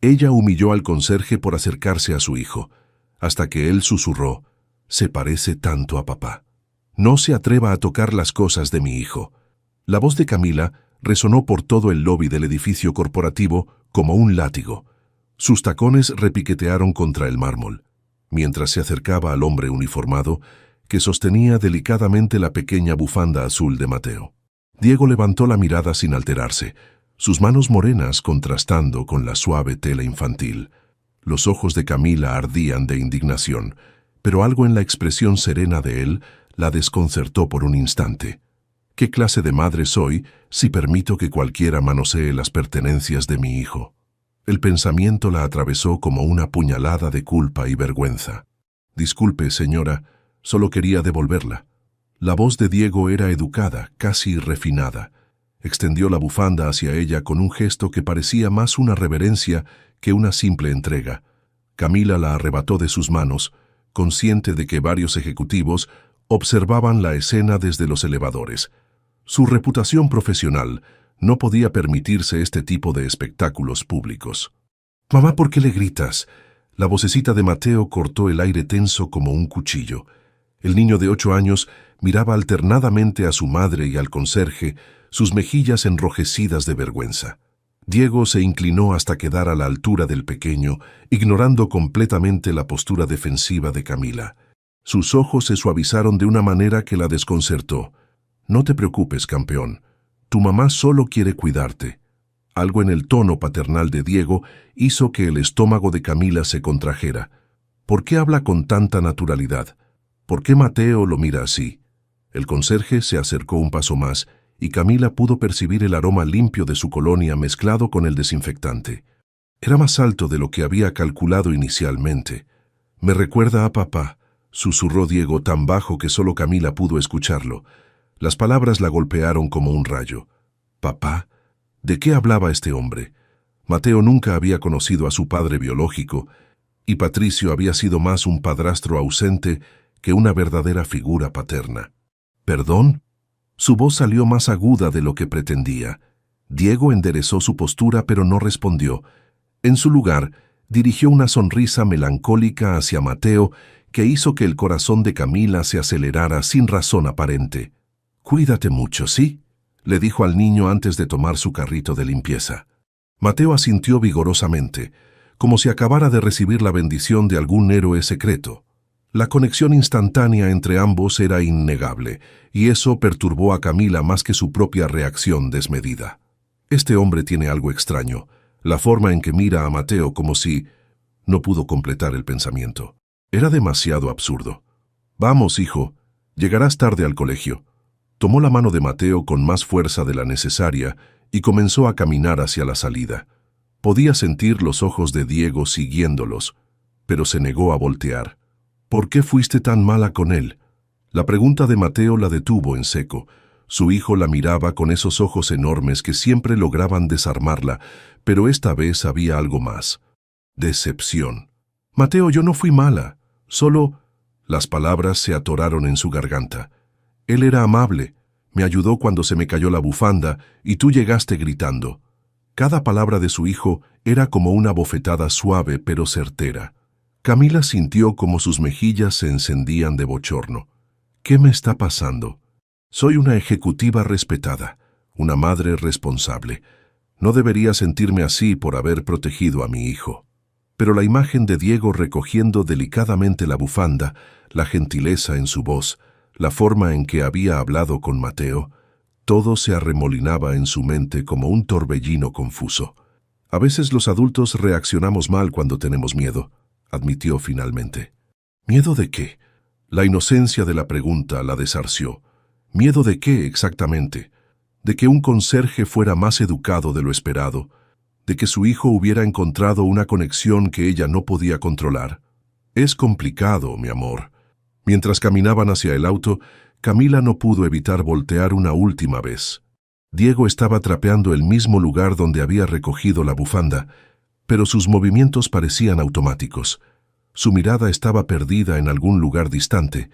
Ella humilló al conserje por acercarse a su hijo, hasta que él susurró: «Se parece tanto a papá. No se atreva a tocar las cosas de mi hijo». La voz de Camila resonó por todo el lobby del edificio corporativo como un látigo. Sus tacones repiquetearon contra el mármol, mientras se acercaba al hombre uniformado que sostenía delicadamente la pequeña bufanda azul de Mateo. Diego levantó la mirada sin alterarse, sus manos morenas contrastando con la suave tela infantil. Los ojos de Camila ardían de indignación, pero algo en la expresión serena de él la desconcertó por un instante. ¿Qué clase de madre soy si permito que cualquiera manosee las pertenencias de mi hijo? El pensamiento la atravesó como una puñalada de culpa y vergüenza. «Disculpe, señora, solo quería devolverla». La voz de Diego era educada, casi refinada. Extendió la bufanda hacia ella con un gesto que parecía más una reverencia que una simple entrega. Camila la arrebató de sus manos, consciente de que varios ejecutivos observaban la escena desde los elevadores. Su reputación profesional no podía permitirse este tipo de espectáculos públicos. «Mamá, ¿por qué le gritas?». La vocecita de Mateo cortó el aire tenso como un cuchillo. El niño de 8 años miraba alternadamente a su madre y al conserje, sus mejillas enrojecidas de vergüenza. Diego se inclinó hasta quedar a la altura del pequeño, ignorando completamente la postura defensiva de Camila. Sus ojos se suavizaron de una manera que la desconcertó. «No te preocupes, campeón. Tu mamá solo quiere cuidarte». Algo en el tono paternal de Diego hizo que el estómago de Camila se contrajera. ¿Por qué habla con tanta naturalidad? ¿Por qué Mateo lo mira así? El conserje se acercó un paso más y Camila pudo percibir el aroma limpio de su colonia mezclado con el desinfectante. Era más alto de lo que había calculado inicialmente. «Me recuerda a papá», susurró Diego tan bajo que solo Camila pudo escucharlo. Las palabras la golpearon como un rayo. «¿Papá? ¿De qué hablaba este hombre?». Mateo nunca había conocido a su padre biológico, y Patricio había sido más un padrastro ausente que una verdadera figura paterna. «¿Perdón?». Su voz salió más aguda de lo que pretendía. Diego enderezó su postura pero no respondió. En su lugar, dirigió una sonrisa melancólica hacia Mateo que hizo que el corazón de Camila se acelerara sin razón aparente. «Cuídate mucho, ¿sí?», le dijo al niño antes de tomar su carrito de limpieza. Mateo asintió vigorosamente, como si acabara de recibir la bendición de algún héroe secreto. La conexión instantánea entre ambos era innegable, y eso perturbó a Camila más que su propia reacción desmedida. Este hombre tiene algo extraño, la forma en que mira a Mateo como si... No pudo completar el pensamiento. Era demasiado absurdo. «Vamos, hijo, llegarás tarde al colegio». Tomó la mano de Mateo con más fuerza de la necesaria y comenzó a caminar hacia la salida. Podía sentir los ojos de Diego siguiéndolos, pero se negó a voltear. «¿Por qué fuiste tan mala con él?». La pregunta de Mateo la detuvo en seco. Su hijo la miraba con esos ojos enormes que siempre lograban desarmarla, pero esta vez había algo más. Decepción. «Mateo, yo no fui mala. Solo...». Las palabras se atoraron en su garganta. «Él era amable. Me ayudó cuando se me cayó la bufanda y tú llegaste gritando». Cada palabra de su hijo era como una bofetada suave pero certera. Camila sintió como sus mejillas se encendían de bochorno. «¿Qué me está pasando? Soy una ejecutiva respetada, una madre responsable. No debería sentirme así por haber protegido a mi hijo». Pero la imagen de Diego recogiendo delicadamente la bufanda, la gentileza en su voz, la forma en que había hablado con Mateo, todo se arremolinaba en su mente como un torbellino confuso. «A veces los adultos reaccionamos mal cuando tenemos miedo», admitió finalmente. «¿Miedo de qué?». La inocencia de la pregunta la desarció. ¿Miedo de qué exactamente? ¿De que un conserje fuera más educado de lo esperado? ¿De que su hijo hubiera encontrado una conexión que ella no podía controlar? «Es complicado, mi amor». Mientras caminaban hacia el auto, Camila no pudo evitar voltear una última vez. Diego estaba trapeando el mismo lugar donde había recogido la bufanda, pero sus movimientos parecían automáticos. Su mirada estaba perdida en algún lugar distante,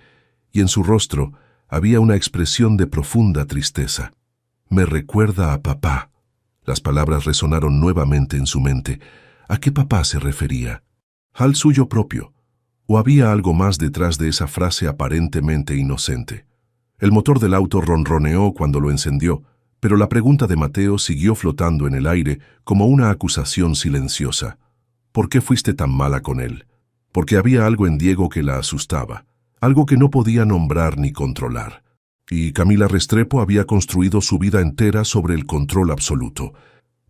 y en su rostro había una expresión de profunda tristeza. «Me recuerda a papá». Las palabras resonaron nuevamente en su mente, ¿A qué papá se refería? ¿Al suyo propio? ¿O había algo más detrás de esa frase aparentemente inocente? El motor del auto ronroneó cuando lo encendió, pero la pregunta de Mateo siguió flotando en el aire como una acusación silenciosa. ¿Por qué fuiste tan mala con él? Porque había algo en Diego que la asustaba, algo que no podía nombrar ni controlar. Y Camila Restrepo había construido su vida entera sobre el control absoluto.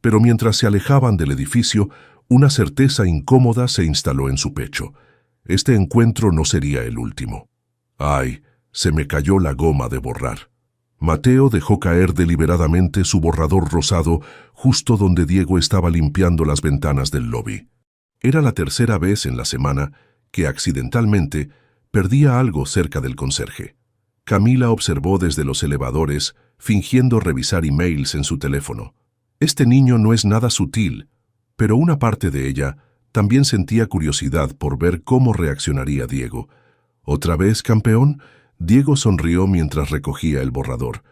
Pero mientras se alejaban del edificio, una certeza incómoda se instaló en su pecho. Este encuentro no sería el último. ¡Ay! Se me cayó la goma de borrar. Mateo dejó caer deliberadamente su borrador rosado justo donde Diego estaba limpiando las ventanas del lobby. Era la tercera vez en la semana que, accidentalmente, perdía algo cerca del conserje. Camila observó desde los elevadores, fingiendo revisar emails en su teléfono. Este niño no es nada sutil, pero una parte de ella también sentía curiosidad por ver cómo reaccionaría Diego. ¿Otra vez, campeón? Diego sonrió mientras recogía el borrador.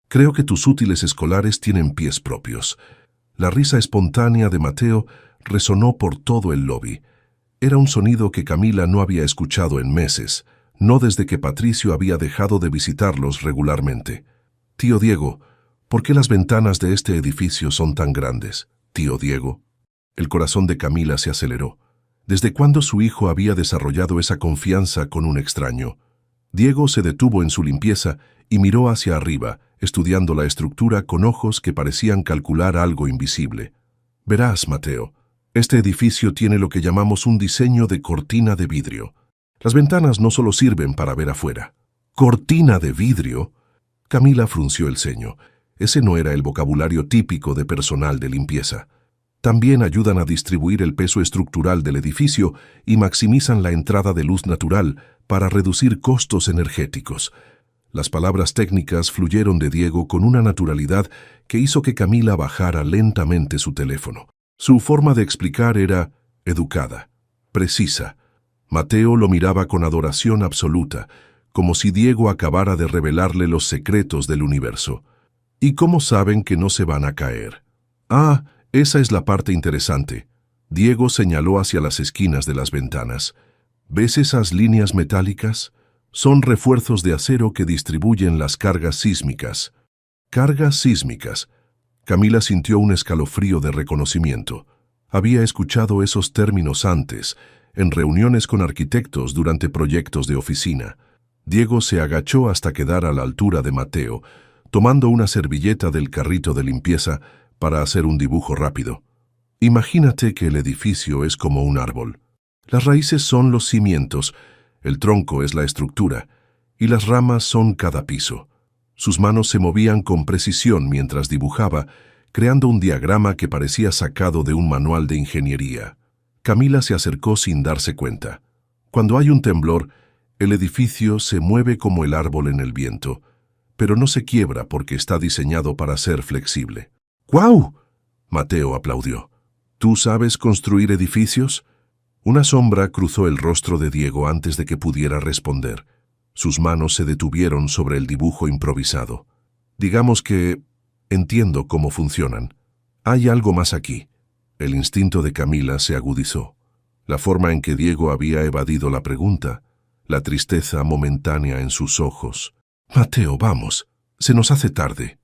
Creo que tus útiles escolares tienen pies propios. La risa espontánea de Mateo resonó por todo el lobby. Era un sonido que Camila no había escuchado en meses, no desde que Patricio había dejado de visitarlos regularmente. Tío Diego, ¿por qué las ventanas de este edificio son tan grandes? Tío Diego. El corazón de Camila se aceleró. ¿Desde cuándo su hijo había desarrollado esa confianza con un extraño? Diego se detuvo en su limpieza y miró hacia arriba, estudiando la estructura con ojos que parecían calcular algo invisible. Verás, Mateo, este edificio tiene lo que llamamos un diseño de cortina de vidrio. Las ventanas no solo sirven para ver afuera. ¿Cortina de vidrio? Camila frunció el ceño. Ese no era el vocabulario típico de personal de limpieza. También ayudan a distribuir el peso estructural del edificio y maximizan la entrada de luz natural para reducir costos energéticos. Las palabras técnicas fluyeron de Diego con una naturalidad que hizo que Camila bajara lentamente su teléfono. Su forma de explicar era educada, precisa. Mateo lo miraba con adoración absoluta, como si Diego acabara de revelarle los secretos del universo. ¿Y cómo saben que no se van a caer? Ah, esa es la parte interesante. Diego señaló hacia las esquinas de las ventanas. ¿Ves esas líneas metálicas? Son refuerzos de acero que distribuyen las cargas sísmicas. Cargas sísmicas. Camila sintió un escalofrío de reconocimiento. Había escuchado esos términos antes, en reuniones con arquitectos durante proyectos de oficina. Diego se agachó hasta quedar a la altura de Mateo, tomando una servilleta del carrito de limpieza para hacer un dibujo rápido. Imagínate que el edificio es como un árbol. Las raíces son los cimientos, el tronco es la estructura, y las ramas son cada piso. Sus manos se movían con precisión mientras dibujaba, creando un diagrama que parecía sacado de un manual de ingeniería. Camila se acercó sin darse cuenta. Cuando hay un temblor, el edificio se mueve como el árbol en el viento, pero no se quiebra porque está diseñado para ser flexible. ¡Guau! Mateo aplaudió. ¿Tú sabes construir edificios? Una sombra cruzó el rostro de Diego antes de que pudiera responder. Sus manos se detuvieron sobre el dibujo improvisado. Digamos que entiendo cómo funcionan. Hay algo más aquí. El instinto de Camila se agudizó. La forma en que Diego había evadido la pregunta, la tristeza momentánea en sus ojos. Mateo, vamos. Se nos hace tarde.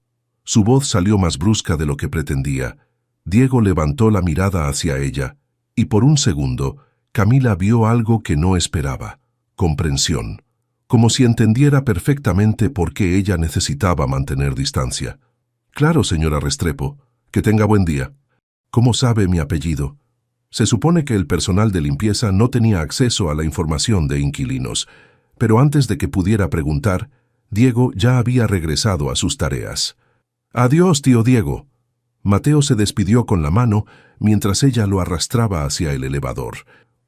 Su voz salió más brusca de lo que pretendía. Diego levantó la mirada hacia ella, y por un segundo, Camila vio algo que no esperaba. Comprensión. Como si entendiera perfectamente por qué ella necesitaba mantener distancia. Claro, señora Restrepo. Que tenga buen día. ¿Cómo sabe mi apellido? Se supone que el personal de limpieza no tenía acceso a la información de inquilinos, pero antes de que pudiera preguntar, Diego ya había regresado a sus tareas. «Adiós, tío Diego». Mateo se despidió con la mano mientras ella lo arrastraba hacia el elevador.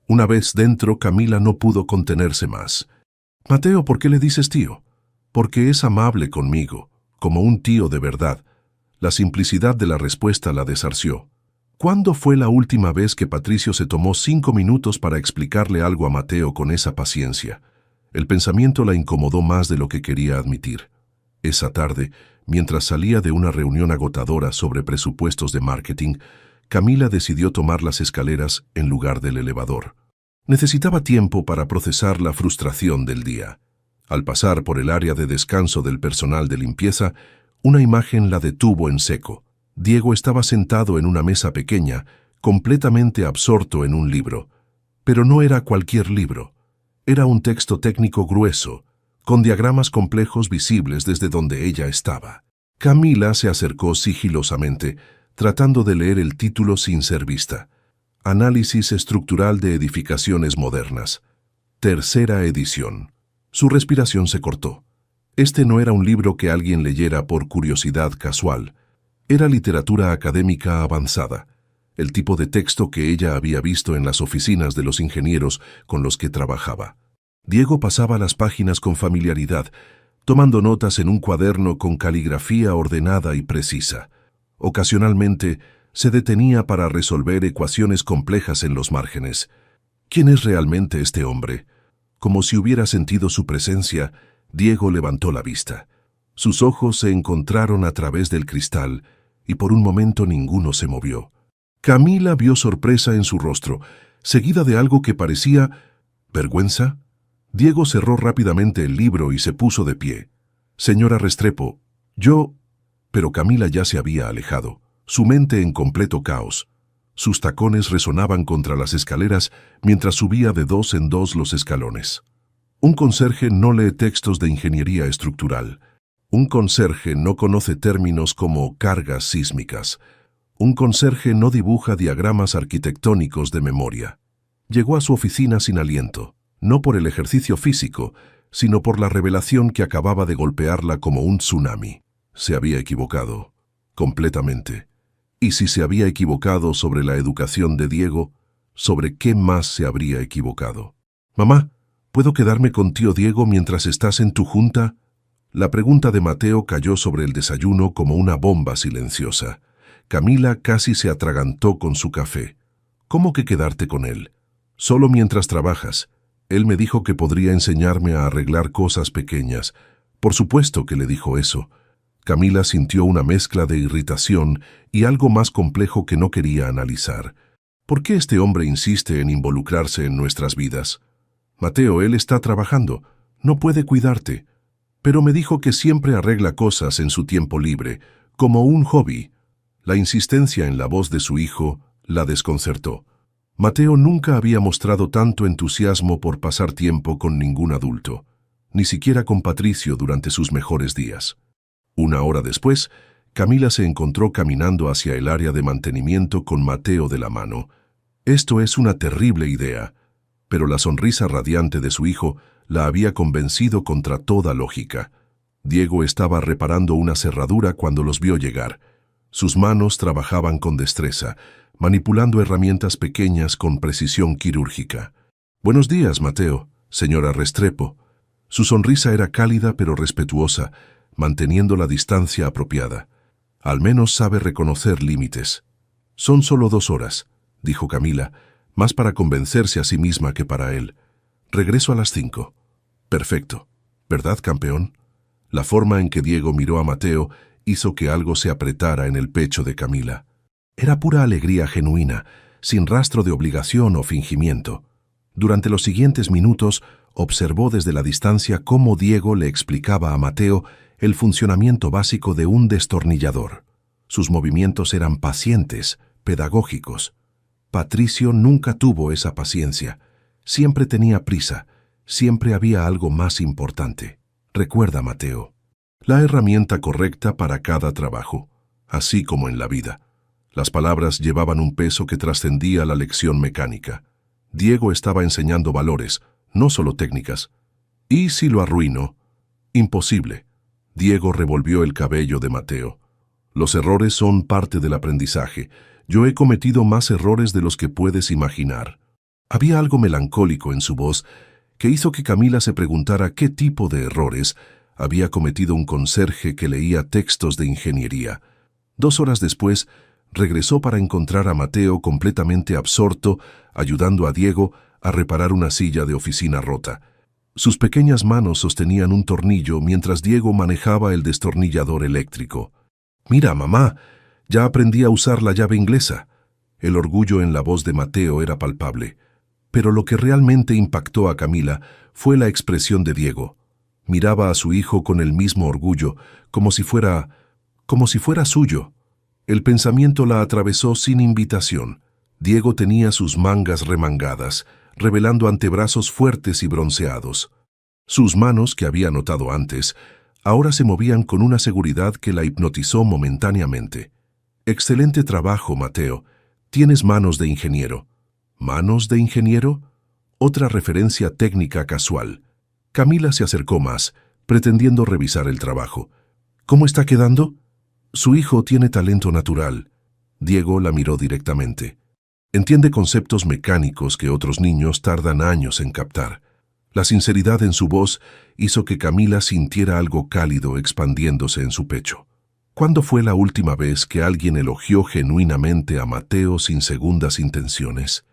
Una vez dentro, Camila no pudo contenerse más. «Mateo, ¿por qué le dices tío?» «Porque es amable conmigo, como un tío de verdad». La simplicidad de la respuesta la desarció. ¿Cuándo fue la última vez que Patricio se tomó 5 minutos para explicarle algo a Mateo con esa paciencia? El pensamiento la incomodó más de lo que quería admitir. Esa tarde, mientras salía de una reunión agotadora sobre presupuestos de marketing, Camila decidió tomar las escaleras en lugar del elevador. Necesitaba tiempo para procesar la frustración del día. Al pasar por el área de descanso del personal de limpieza, una imagen la detuvo en seco. Diego estaba sentado en una mesa pequeña, completamente absorto en un libro. Pero no era cualquier libro. Era un texto técnico grueso, con diagramas complejos visibles desde donde ella estaba. Camila se acercó sigilosamente, tratando de leer el título sin ser vista. Análisis estructural de edificaciones modernas. Tercera edición. Su respiración se cortó. Este no era un libro que alguien leyera por curiosidad casual. Era literatura académica avanzada, el tipo de texto que ella había visto en las oficinas de los ingenieros con los que trabajaba. Diego pasaba las páginas con familiaridad, tomando notas en un cuaderno con caligrafía ordenada y precisa. Ocasionalmente, se detenía para resolver ecuaciones complejas en los márgenes. ¿Quién es realmente este hombre? Como si hubiera sentido su presencia, Diego levantó la vista. Sus ojos se encontraron a través del cristal y por un momento ninguno se movió. Camila vio sorpresa en su rostro, seguida de algo que parecía vergüenza. Diego cerró rápidamente el libro y se puso de pie. Señora Restrepo, yo... Pero Camila ya se había alejado, su mente en completo caos. Sus tacones resonaban contra las escaleras mientras subía de dos en dos los escalones. Un conserje no lee textos de ingeniería estructural. Un conserje no conoce términos como cargas sísmicas. Un conserje no dibuja diagramas arquitectónicos de memoria. Llegó a su oficina sin aliento, no por el ejercicio físico, sino por la revelación que acababa de golpearla como un tsunami. Se había equivocado, completamente. Y si se había equivocado sobre la educación de Diego, ¿sobre qué más se habría equivocado? «Mamá, ¿puedo quedarme con tío Diego mientras estás en tu junta?» La pregunta de Mateo cayó sobre el desayuno como una bomba silenciosa. Camila casi se atragantó con su café. «¿Cómo que quedarte con él? Solo mientras trabajas. Él me dijo que podría enseñarme a arreglar cosas pequeñas. Por supuesto que le dijo eso». Camila sintió una mezcla de irritación y algo más complejo que no quería analizar. ¿Por qué este hombre insiste en involucrarse en nuestras vidas? Mateo, él está trabajando. No puede cuidarte. Pero me dijo que siempre arregla cosas en su tiempo libre, como un hobby. La insistencia en la voz de su hijo la desconcertó. Mateo nunca había mostrado tanto entusiasmo por pasar tiempo con ningún adulto, ni siquiera con Patricio durante sus mejores días. Una hora después, Camila se encontró caminando hacia el área de mantenimiento con Mateo de la mano. Esto es una terrible idea, pero la sonrisa radiante de su hijo la había convencido contra toda lógica. Diego estaba reparando una cerradura cuando los vio llegar. Sus manos trabajaban con destreza, manipulando herramientas pequeñas con precisión quirúrgica. «Buenos días, Mateo, señora Restrepo». Su sonrisa era cálida pero respetuosa, manteniendo la distancia apropiada. Al menos sabe reconocer límites. «Son solo 2 horas», dijo Camila, más para convencerse a sí misma que para él. «Regreso a las 5». «Perfecto. ¿Verdad, campeón?» La forma en que Diego miró a Mateo hizo que algo se apretara en el pecho de Camila. Era pura alegría genuina, sin rastro de obligación o fingimiento. Durante los siguientes minutos, observó desde la distancia cómo Diego le explicaba a Mateo el funcionamiento básico de un destornillador. Sus movimientos eran pacientes, pedagógicos. Patricio nunca tuvo esa paciencia. Siempre tenía prisa. Siempre había algo más importante. Recuerda, Mateo, la herramienta correcta para cada trabajo, así como en la vida. Las palabras llevaban un peso que trascendía la lección mecánica. Diego estaba enseñando valores, no solo técnicas. ¿Y si lo arruino? Imposible. Diego revolvió el cabello de Mateo. Los errores son parte del aprendizaje. Yo he cometido más errores de los que puedes imaginar. Había algo melancólico en su voz que hizo que Camila se preguntara qué tipo de errores había cometido un conserje que leía textos de ingeniería. 2 horas después, regresó para encontrar a Mateo completamente absorto, ayudando a Diego a reparar una silla de oficina rota. Sus pequeñas manos sostenían un tornillo mientras Diego manejaba el destornillador eléctrico. «Mira, mamá, ya aprendí a usar la llave inglesa». El orgullo en la voz de Mateo era palpable. Pero lo que realmente impactó a Camila fue la expresión de Diego. Miraba a su hijo con el mismo orgullo, como si fuera suyo. El pensamiento la atravesó sin invitación. Diego tenía sus mangas remangadas, revelando antebrazos fuertes y bronceados. Sus manos, que había notado antes, ahora se movían con una seguridad que la hipnotizó momentáneamente. «Excelente trabajo, Mateo. Tienes manos de ingeniero». «¿Manos de ingeniero?». Otra referencia técnica casual. Camila se acercó más, pretendiendo revisar el trabajo. «¿Cómo está quedando?». «Su hijo tiene talento natural». Diego la miró directamente. Entiende conceptos mecánicos que otros niños tardan años en captar. La sinceridad en su voz hizo que Camila sintiera algo cálido expandiéndose en su pecho. ¿Cuándo fue la última vez que alguien elogió genuinamente a Mateo sin segundas intenciones?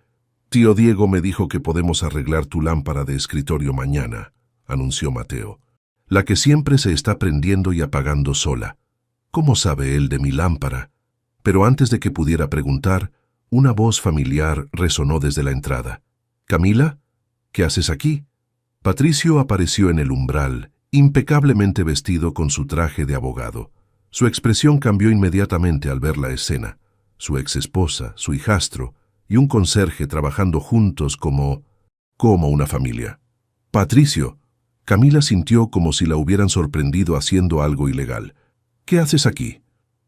«Tío Diego me dijo que podemos arreglar tu lámpara de escritorio mañana», anunció Mateo. «La que siempre se está prendiendo y apagando sola. ¿Cómo sabe él de mi lámpara?». Pero antes de que pudiera preguntar, una voz familiar resonó desde la entrada. «¿Camila? ¿Qué haces aquí?». Patricio apareció en el umbral, impecablemente vestido con su traje de abogado. Su expresión cambió inmediatamente al ver la escena. Su exesposa, su hijastro y un conserje trabajando juntos como una familia. «Patricio». Camila sintió como si la hubieran sorprendido haciendo algo ilegal. «¿Qué haces aquí?».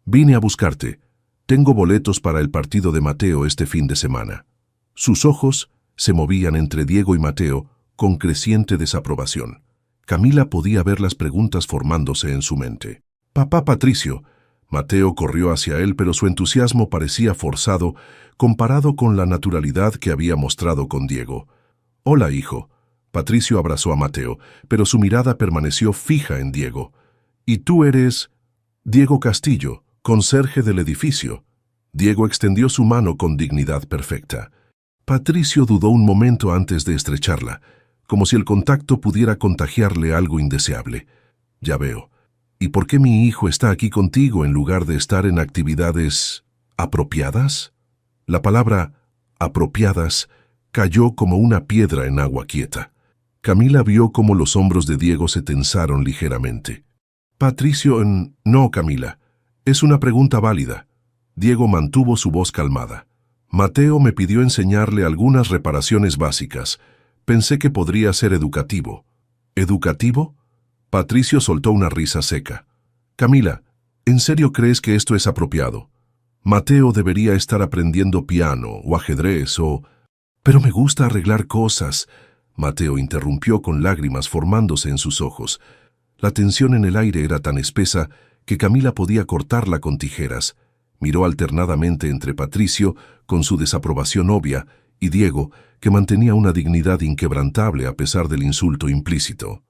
«Vine a buscarte. Tengo boletos para el partido de Mateo este fin de semana». Sus ojos se movían entre Diego y Mateo con creciente desaprobación. Camila podía ver las preguntas formándose en su mente. «Papá Patricio». Mateo corrió hacia él, pero su entusiasmo parecía forzado comparado con la naturalidad que había mostrado con Diego. «Hola, hijo». Patricio abrazó a Mateo, pero su mirada permaneció fija en Diego. «¿Y tú eres...». «Diego Castillo, conserje del edificio». Diego extendió su mano con dignidad perfecta. Patricio dudó un momento antes de estrecharla, como si el contacto pudiera contagiarle algo indeseable. «Ya veo. ¿Y por qué mi hijo está aquí contigo en lugar de estar en actividades apropiadas?». La palabra apropiadas cayó como una piedra en agua quieta. Camila vio cómo los hombros de Diego se tensaron ligeramente. «Patricio, no, Camila. Es una pregunta válida». Diego mantuvo su voz calmada. «Mateo me pidió enseñarle algunas reparaciones básicas. Pensé que podría ser educativo». «¿Educativo?». Patricio soltó una risa seca. «Camila, ¿en serio crees que esto es apropiado? Mateo debería estar aprendiendo piano o ajedrez o...». «Pero me gusta arreglar cosas». Mateo interrumpió con lágrimas formándose en sus ojos. La tensión en el aire era tan espesa que Camila podía cortarla con tijeras. Miró alternadamente entre Patricio, con su desaprobación obvia, y Diego, que mantenía una dignidad inquebrantable a pesar del insulto implícito.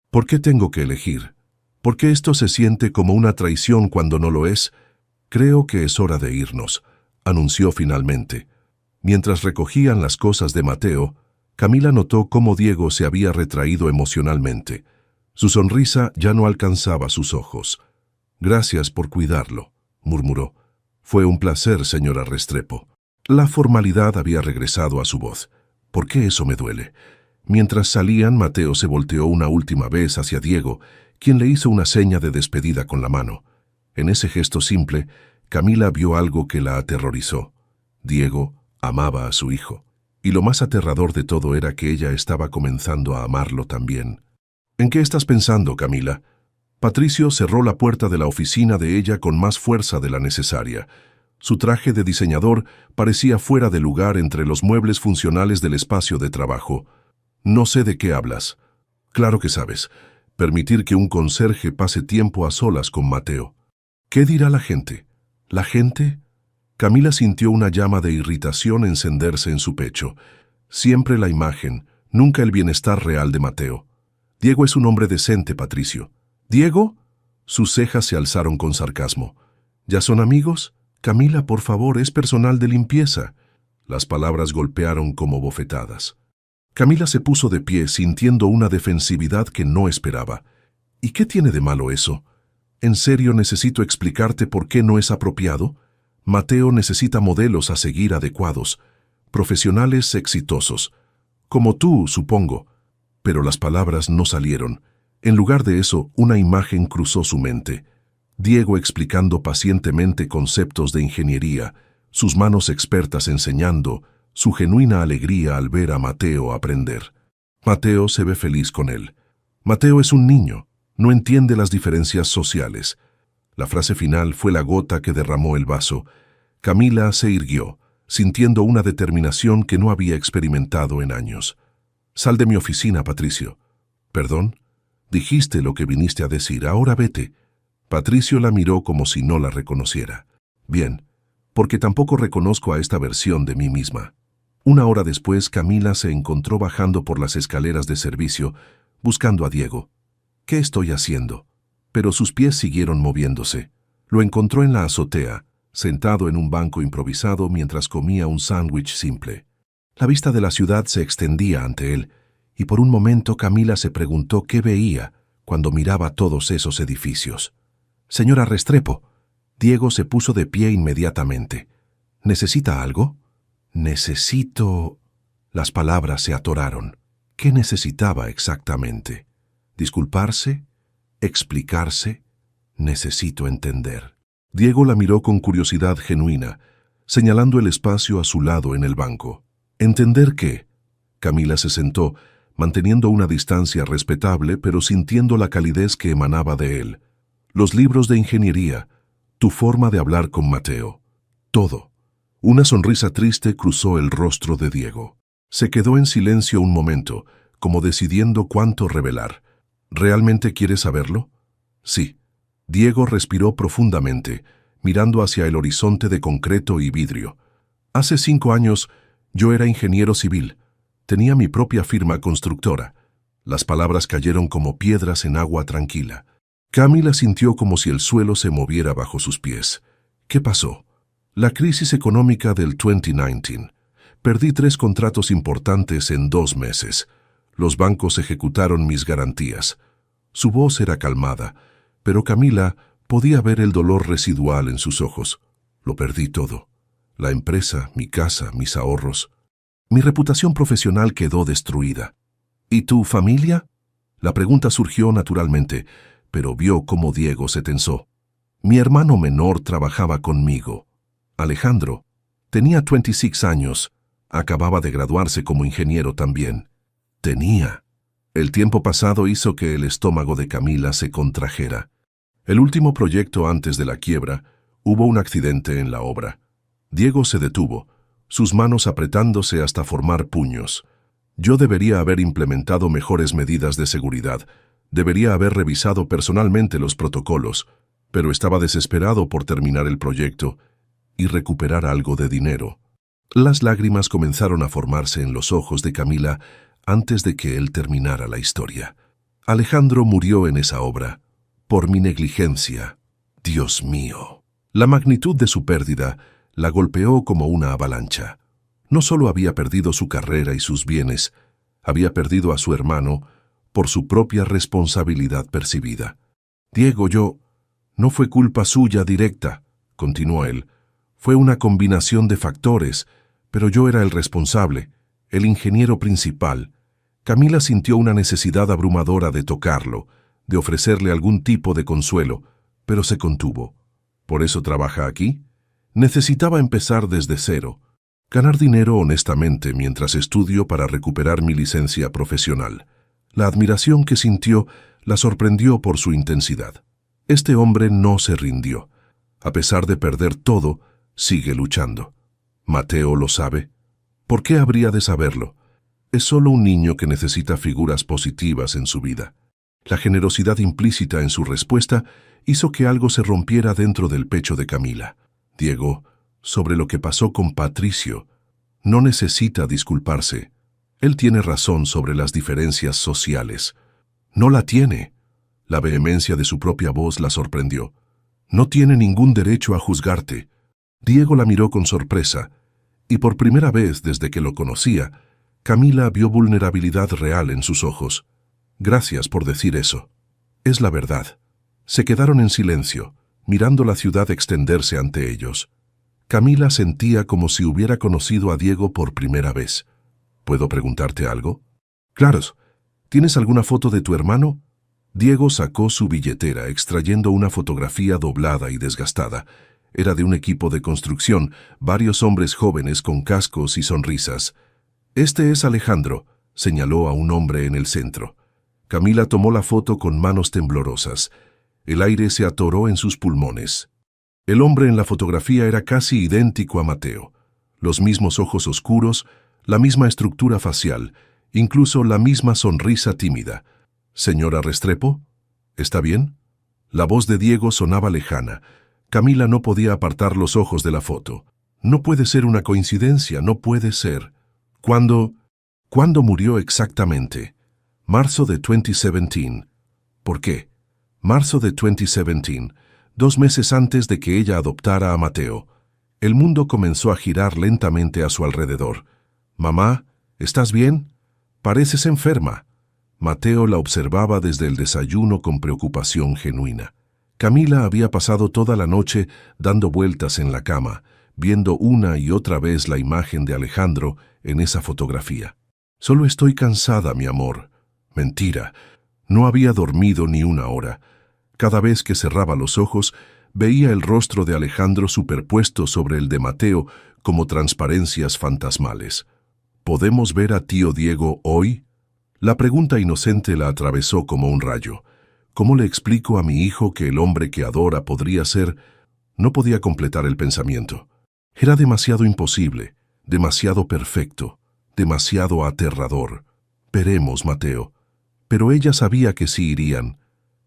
«¿Por qué tengo que elegir? ¿Por qué esto se siente como una traición cuando no lo es?». «Creo que es hora de irnos», anunció finalmente. Mientras recogían las cosas de Mateo, Camila notó cómo Diego se había retraído emocionalmente. Su sonrisa ya no alcanzaba sus ojos. «Gracias por cuidarlo», murmuró. «Fue un placer, señora Restrepo». La formalidad había regresado a su voz. «¿Por qué eso me duele?». Mientras salían, Mateo se volteó una última vez hacia Diego, quien le hizo una seña de despedida con la mano. En ese gesto simple, Camila vio algo que la aterrorizó. Diego amaba a su hijo, y lo más aterrador de todo era que ella estaba comenzando a amarlo también. «¿En qué estás pensando, Camila?». Patricio cerró la puerta de la oficina de ella con más fuerza de la necesaria. Su traje de diseñador parecía fuera de lugar entre los muebles funcionales del espacio de trabajo. «No sé de qué hablas». «Claro que sabes. Permitir que un conserje pase tiempo a solas con Mateo». «¿Qué dirá la gente?». «¿La gente?». Camila sintió una llama de irritación encenderse en su pecho. Siempre la imagen, nunca el bienestar real de Mateo. «Diego es un hombre decente, Patricio». «¿Diego?». Sus cejas se alzaron con sarcasmo. «¿Ya son amigos?». «Camila, por favor, es personal de limpieza». Las palabras golpearon como bofetadas. Camila se puso de pie, sintiendo una defensividad que no esperaba. «¿Y qué tiene de malo eso? ¿En serio necesito explicarte por qué no es apropiado?». Mateo necesita modelos a seguir adecuados, profesionales exitosos, como tú, supongo. Pero las palabras no salieron. En lugar de eso, una imagen cruzó su mente. Diego explicando pacientemente conceptos de ingeniería, sus manos expertas enseñando, su genuina alegría al ver a Mateo aprender. Mateo se ve feliz con él. Mateo es un niño, no entiende las diferencias sociales. La frase final fue la gota que derramó el vaso. Camila se irguió, sintiendo una determinación que no había experimentado en años. «Sal de mi oficina, Patricio». «¿Perdón? Dijiste lo que viniste a decir, ahora vete». Patricio la miró como si no la reconociera. «Bien, porque tampoco reconozco a esta versión de mí misma». Una hora después, Camila se encontró bajando por las escaleras de servicio, buscando a Diego. «¿Qué estoy haciendo?» Pero sus pies siguieron moviéndose. Lo encontró en la azotea, sentado en un banco improvisado mientras comía un sándwich simple. La vista de la ciudad se extendía ante él, y por un momento Camila se preguntó qué veía cuando miraba todos esos edificios. «Señora Restrepo». Diego se puso de pie inmediatamente. «¿Necesita algo?» «Necesito...» Las palabras se atoraron. ¿Qué necesitaba exactamente? ¿Disculparse? ¿Explicarse? «Necesito entender». Diego la miró con curiosidad genuina, señalando el espacio a su lado en el banco. «¿Entender qué?» Camila se sentó, manteniendo una distancia respetable, pero sintiendo la calidez que emanaba de él. «Los libros de ingeniería, tu forma de hablar con Mateo. Todo». Una sonrisa triste cruzó el rostro de Diego. Se quedó en silencio un momento, como decidiendo cuánto revelar. «¿Realmente quieres saberlo?» «Sí». Diego respiró profundamente, mirando hacia el horizonte de concreto y vidrio. «Hace 5 años, yo era ingeniero civil. Tenía mi propia firma constructora». Las palabras cayeron como piedras en agua tranquila. Camila sintió como si el suelo se moviera bajo sus pies. ¿Qué pasó? «La crisis económica del 2019. Perdí 3 contratos importantes en 2 meses. Los bancos ejecutaron mis garantías». Su voz era calmada, pero Camila podía ver el dolor residual en sus ojos. «Lo perdí todo. La empresa, mi casa, mis ahorros. Mi reputación profesional quedó destruida». «¿Y tu familia?» La pregunta surgió naturalmente, pero vio cómo Diego se tensó. «Mi hermano menor trabajaba conmigo. Alejandro. Tenía 26 años. Acababa de graduarse como ingeniero también». «Tenía». El tiempo pasado hizo que el estómago de Camila se contrajera. El último proyecto antes de la quiebra, hubo un accidente en la obra. Diego se detuvo, sus manos apretándose hasta formar puños. «Yo debería haber implementado mejores medidas de seguridad, debería haber revisado personalmente los protocolos, pero estaba desesperado por terminar el proyecto y recuperar algo de dinero». Las lágrimas comenzaron a formarse en los ojos de Camila antes de que él terminara la historia. «Alejandro murió en esa obra, por mi negligencia. Dios mío». La magnitud de su pérdida la golpeó como una avalancha. No solo había perdido su carrera y sus bienes, había perdido a su hermano por su propia responsabilidad percibida. «Diego, no fue culpa suya directa», continuó él. «Fue una combinación de factores, pero yo era el responsable, el ingeniero principal». Camila sintió una necesidad abrumadora de tocarlo, de ofrecerle algún tipo de consuelo, pero se contuvo. «¿Por eso trabaja aquí?» «Necesitaba empezar desde cero, ganar dinero honestamente mientras estudio para recuperar mi licencia profesional». La admiración que sintió la sorprendió por su intensidad. Este hombre no se rindió. A pesar de perder todo, sigue luchando. ¿Mateo lo sabe? ¿Por qué habría de saberlo? Es solo un niño que necesita figuras positivas en su vida. La generosidad implícita en su respuesta hizo que algo se rompiera dentro del pecho de Camila. «Diego, sobre lo que pasó con Patricio, no necesita disculparse. Él tiene razón sobre las diferencias sociales». «No la tiene». La vehemencia de su propia voz la sorprendió. «No tiene ningún derecho a juzgarte». Diego la miró con sorpresa, y por primera vez desde que lo conocía, Camila vio vulnerabilidad real en sus ojos. «Gracias por decir eso. Es la verdad». Se quedaron en silencio, mirando la ciudad extenderse ante ellos. Camila sentía como si hubiera conocido a Diego por primera vez. ¿Puedo preguntarte algo? Claro. ¿Tienes alguna foto de tu hermano? Diego sacó su billetera, extrayendo una fotografía doblada y desgastada. Era de un equipo de construcción, varios hombres jóvenes con cascos y sonrisas. Este es Alejandro, señaló a un hombre en el centro. Camila tomó la foto con manos temblorosas. El aire se atoró en sus pulmones. El hombre en la fotografía era casi idéntico a Mateo. Los mismos ojos oscuros, la misma estructura facial, incluso la misma sonrisa tímida. «Señora Restrepo, ¿está bien?». La voz de Diego sonaba lejana. Camila no podía apartar los ojos de la foto. No puede ser una coincidencia, no puede ser. ¿Cuándo murió exactamente? Marzo de 2017. ¿Por qué? Marzo de 2017, 2 meses antes de que ella adoptara a Mateo. El mundo comenzó a girar lentamente a su alrededor. «Mamá, ¿estás bien? Pareces enferma». Mateo la observaba desde el desayuno con preocupación genuina. Camila había pasado toda la noche dando vueltas en la cama, viendo una y otra vez la imagen de Alejandro en esa fotografía. «Solo estoy cansada, mi amor». Mentira. No había dormido ni una hora. Cada vez que cerraba los ojos, veía el rostro de Alejandro superpuesto sobre el de Mateo como transparencias fantasmales. «¿Podemos ver a tío Diego hoy?». La pregunta inocente la atravesó como un rayo. ¿Cómo le explico a mi hijo que el hombre que adora podría ser? No podía completar el pensamiento. Era demasiado imposible, demasiado perfecto, demasiado aterrador. «Veremos, Mateo». Pero ella sabía que sí irían.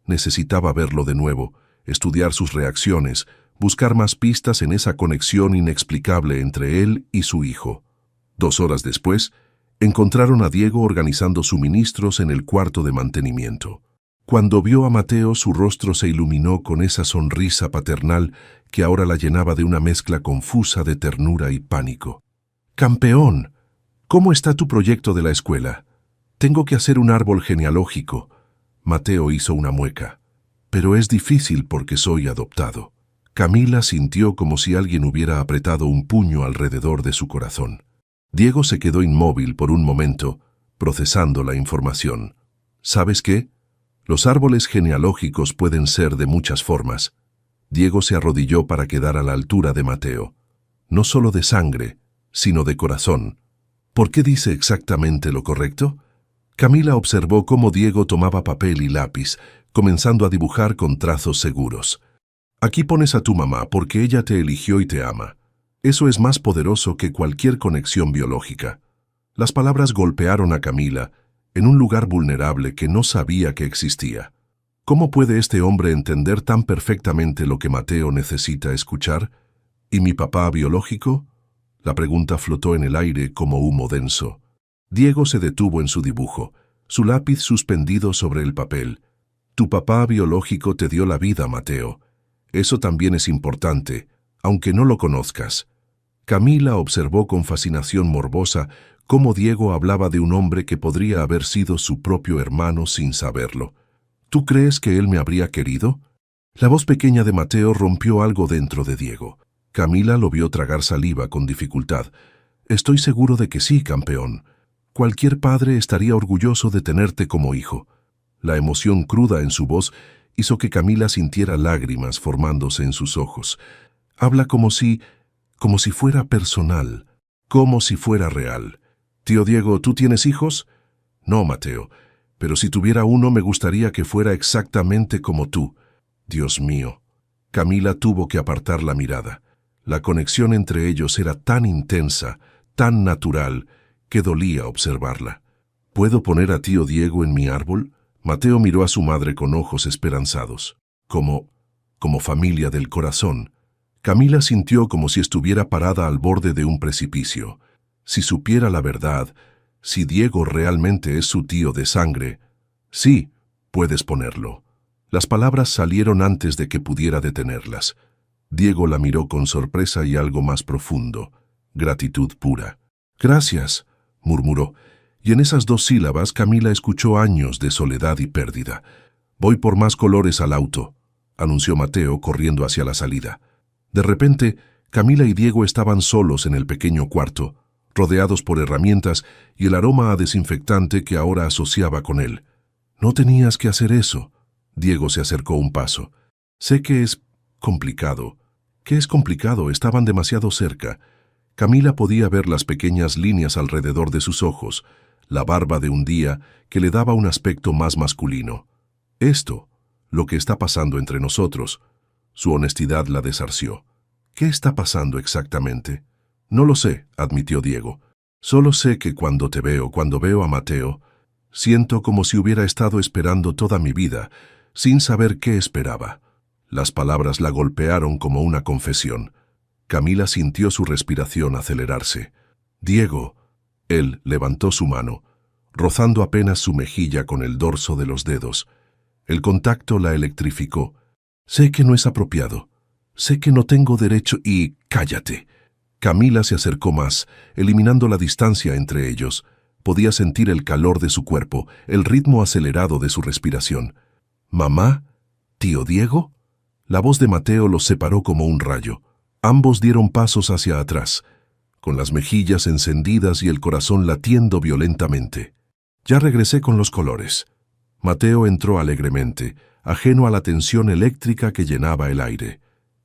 Necesitaba verlo de nuevo, estudiar sus reacciones, buscar más pistas en esa conexión inexplicable entre él y su hijo. 2 horas después, encontraron a Diego organizando suministros en el cuarto de mantenimiento. Cuando vio a Mateo, su rostro se iluminó con esa sonrisa paternal que ahora la llenaba de una mezcla confusa de ternura y pánico. «Campeón, ¿cómo está tu proyecto de la escuela? Tengo que hacer un árbol genealógico». Mateo hizo una mueca. «Pero es difícil porque soy adoptado». Camila sintió como si alguien hubiera apretado un puño alrededor de su corazón. Diego se quedó inmóvil por un momento, procesando la información. «¿Sabes qué? Los árboles genealógicos pueden ser de muchas formas». Diego se arrodilló para quedar a la altura de Mateo. «No solo de sangre, sino de corazón». «¿Por qué dice exactamente lo correcto?». Camila observó cómo Diego tomaba papel y lápiz, comenzando a dibujar con trazos seguros. «Aquí pones a tu mamá porque ella te eligió y te ama. Eso es más poderoso que cualquier conexión biológica». Las palabras golpearon a Camila en un lugar vulnerable que no sabía que existía. ¿Cómo puede este hombre entender tan perfectamente lo que Mateo necesita escuchar? ¿Y mi papá biológico? La pregunta flotó en el aire como humo denso. Diego se detuvo en su dibujo, su lápiz suspendido sobre el papel. «Tu papá biológico te dio la vida, Mateo. Eso también es importante, aunque no lo conozcas». Camila observó con fascinación morbosa cómo Diego hablaba de un hombre que podría haber sido su propio hermano sin saberlo. «¿Tú crees que él me habría querido?». La voz pequeña de Mateo rompió algo dentro de Diego. Camila lo vio tragar saliva con dificultad. «Estoy seguro de que sí, campeón. Cualquier padre estaría orgulloso de tenerte como hijo». La emoción cruda en su voz hizo que Camila sintiera lágrimas formándose en sus ojos. «Habla como si fuera personal, como si fuera real». «Tío Diego, ¿tú tienes hijos?». «No, Mateo, pero si tuviera uno me gustaría que fuera exactamente como tú». «Dios mío». Camila tuvo que apartar la mirada. La conexión entre ellos era tan intensa, tan natural, que dolía observarla. «¿Puedo poner a tío Diego en mi árbol?». Mateo miró a su madre con ojos esperanzados. Como familia del corazón. Camila sintió como si estuviera parada al borde de un precipicio. Si supiera la verdad, si Diego realmente es su tío de sangre, «Sí, puedes ponerlo». Las palabras salieron antes de que pudiera detenerlas. Diego la miró con sorpresa y algo más profundo, gratitud pura. «Gracias», murmuró, y en esas 2 sílabas Camila escuchó años de soledad y pérdida. «Voy por más colores al auto», anunció Mateo corriendo hacia la salida. De repente, Camila y Diego estaban solos en el pequeño cuarto, rodeados por herramientas y el aroma a desinfectante que ahora asociaba con él. «No tenías que hacer eso». Diego se acercó un paso. «Sé que es complicado». «¿Qué es complicado? Estaban demasiado cerca». Camila podía ver las pequeñas líneas alrededor de sus ojos, la barba de un día que le daba un aspecto más masculino. «Esto, lo que está pasando entre nosotros». Su honestidad la desarció. «¿Qué está pasando exactamente?» «No lo sé», admitió Diego. «Solo sé que cuando veo a Mateo, siento como si hubiera estado esperando toda mi vida, sin saber qué esperaba». Las palabras la golpearon como una confesión. Camila sintió su respiración acelerarse. «Diego». Él levantó su mano, rozando apenas su mejilla con el dorso de los dedos. El contacto la electrificó. «Sé que no es apropiado. Sé que no tengo derecho y... ¡Cállate!». Camila se acercó más, eliminando la distancia entre ellos. Podía sentir el calor de su cuerpo, el ritmo acelerado de su respiración. «¿Mamá? ¿Tío Diego?». La voz de Mateo los separó como un rayo. Ambos dieron pasos hacia atrás, con las mejillas encendidas y el corazón latiendo violentamente. «Ya regresé con los colores». Mateo entró alegremente, ajeno a la tensión eléctrica que llenaba el aire.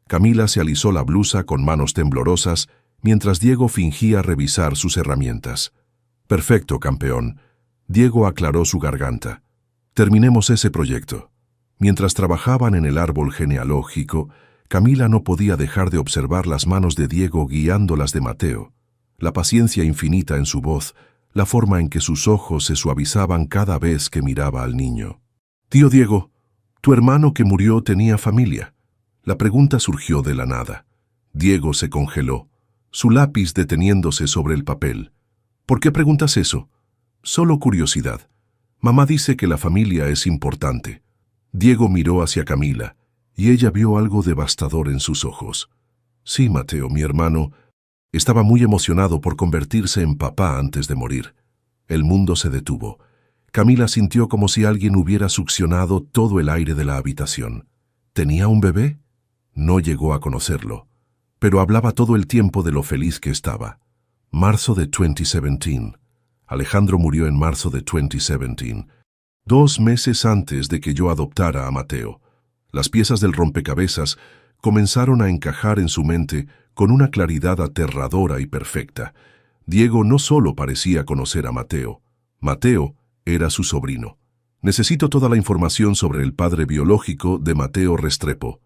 Camila se alisó la blusa con manos temblorosas, mientras Diego fingía revisar sus herramientas. «Perfecto, campeón». Diego aclaró su garganta. «Terminemos ese proyecto». Mientras trabajaban en el árbol genealógico, Camila no podía dejar de observar las manos de Diego guiando las de Mateo, la paciencia infinita en su voz, la forma en que sus ojos se suavizaban cada vez que miraba al niño. «Tío Diego, ¿tu hermano que murió tenía familia?». La pregunta surgió de la nada. Diego se congeló, su lápiz deteniéndose sobre el papel. «¿Por qué preguntas eso?». «Solo curiosidad. Mamá dice que la familia es importante». Diego miró hacia Camila, y ella vio algo devastador en sus ojos. «Sí, Mateo, mi hermano, estaba muy emocionado por convertirse en papá antes de morir». El mundo se detuvo. Camila sintió como si alguien hubiera succionado todo el aire de la habitación. ¿Tenía un bebé? No llegó a conocerlo, pero hablaba todo el tiempo de lo feliz que estaba. Marzo de 2017. Alejandro murió en marzo de 2017. 2 meses antes de que yo adoptara a Mateo. Las piezas del rompecabezas comenzaron a encajar en su mente con una claridad aterradora y perfecta. Diego no solo parecía conocer a Mateo. Mateo era su sobrino. «Necesito toda la información sobre el padre biológico de Mateo Restrepo».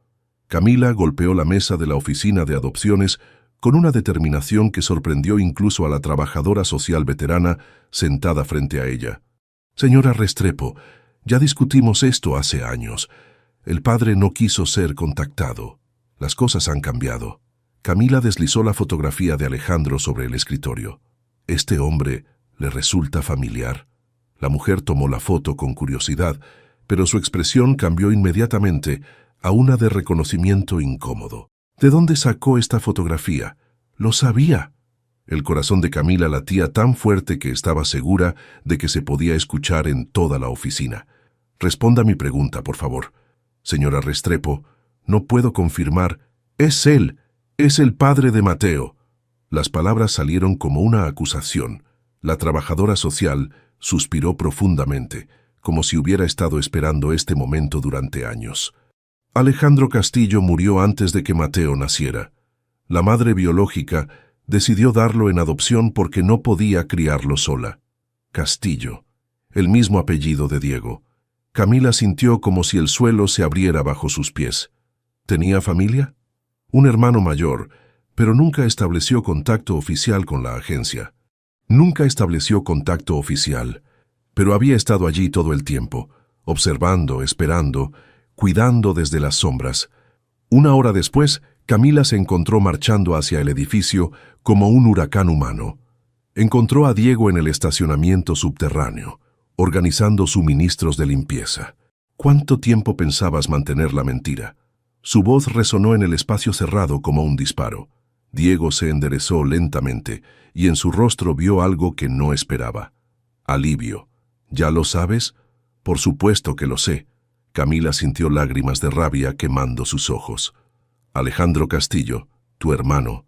Camila golpeó la mesa de la oficina de adopciones con una determinación que sorprendió incluso a la trabajadora social veterana sentada frente a ella. «Señora Restrepo, ya discutimos esto hace años. El padre no quiso ser contactado. Las cosas han cambiado». Camila deslizó la fotografía de Alejandro sobre el escritorio. «¿Este hombre le resulta familiar?». La mujer tomó la foto con curiosidad, pero su expresión cambió inmediatamente a una de reconocimiento incómodo. «¿De dónde sacó esta fotografía?». «Lo sabía». El corazón de Camila latía tan fuerte que estaba segura de que se podía escuchar en toda la oficina. «Responda a mi pregunta, por favor». «Señora Restrepo, no puedo confirmar». «Es él. Es el padre de Mateo». Las palabras salieron como una acusación. La trabajadora social suspiró profundamente, como si hubiera estado esperando este momento durante años. «Alejandro Castillo murió antes de que Mateo naciera. La madre biológica decidió darlo en adopción porque no podía criarlo sola». Castillo, el mismo apellido de Diego. Camila sintió como si el suelo se abriera bajo sus pies. ¿Tenía familia? Un hermano mayor, pero nunca estableció contacto oficial con la agencia. Nunca estableció contacto oficial, pero había estado allí todo el tiempo, observando, esperando, cuidando desde las sombras. 1 hora después, Camila se encontró marchando hacia el edificio como un huracán humano. Encontró a Diego en el estacionamiento subterráneo, organizando suministros de limpieza. «¿Cuánto tiempo pensabas mantener la mentira?». Su voz resonó en el espacio cerrado como un disparo. Diego se enderezó lentamente y en su rostro vio algo que no esperaba. Alivio. «¿Ya lo sabes?». «Por supuesto que lo sé». Camila sintió lágrimas de rabia quemando sus ojos. «Alejandro Castillo tu hermano,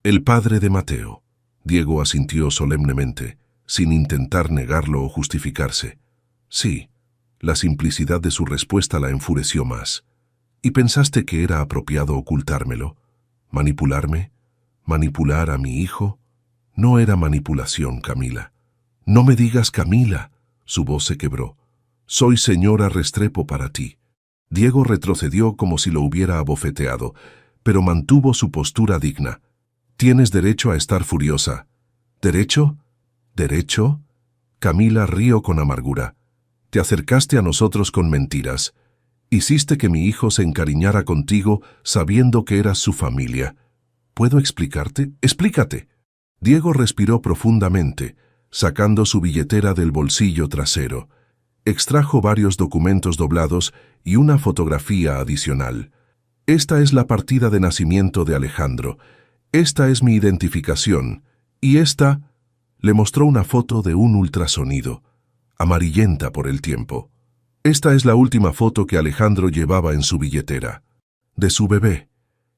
el padre de Mateo. Diego asintió solemnemente, sin intentar negarlo o justificarse. Sí, la simplicidad de su respuesta la enfureció más. ¿Y pensaste que era apropiado ocultármelo? ¿Manipularme? ¿Manipular a mi hijo? No era manipulación, Camila. No me digas Camila. Su voz se quebró. Soy señora Restrepo para ti. Diego retrocedió como si lo hubiera abofeteado, pero mantuvo su postura digna. Tienes derecho a estar furiosa. ¿Derecho? ¿Derecho? Camila rió con amargura. Te acercaste a nosotros con mentiras. Hiciste que mi hijo se encariñara contigo sabiendo que eras su familia. ¿Puedo explicarte? ¡Explícate! Diego respiró profundamente, sacando su billetera del bolsillo trasero. Extrajo varios documentos doblados y una fotografía adicional. Esta es la partida de nacimiento de Alejandro. Esta es mi identificación. Y esta... Le mostró una foto de un ultrasonido, amarillenta por el tiempo. Esta es la última foto que Alejandro llevaba en su billetera. De su bebé.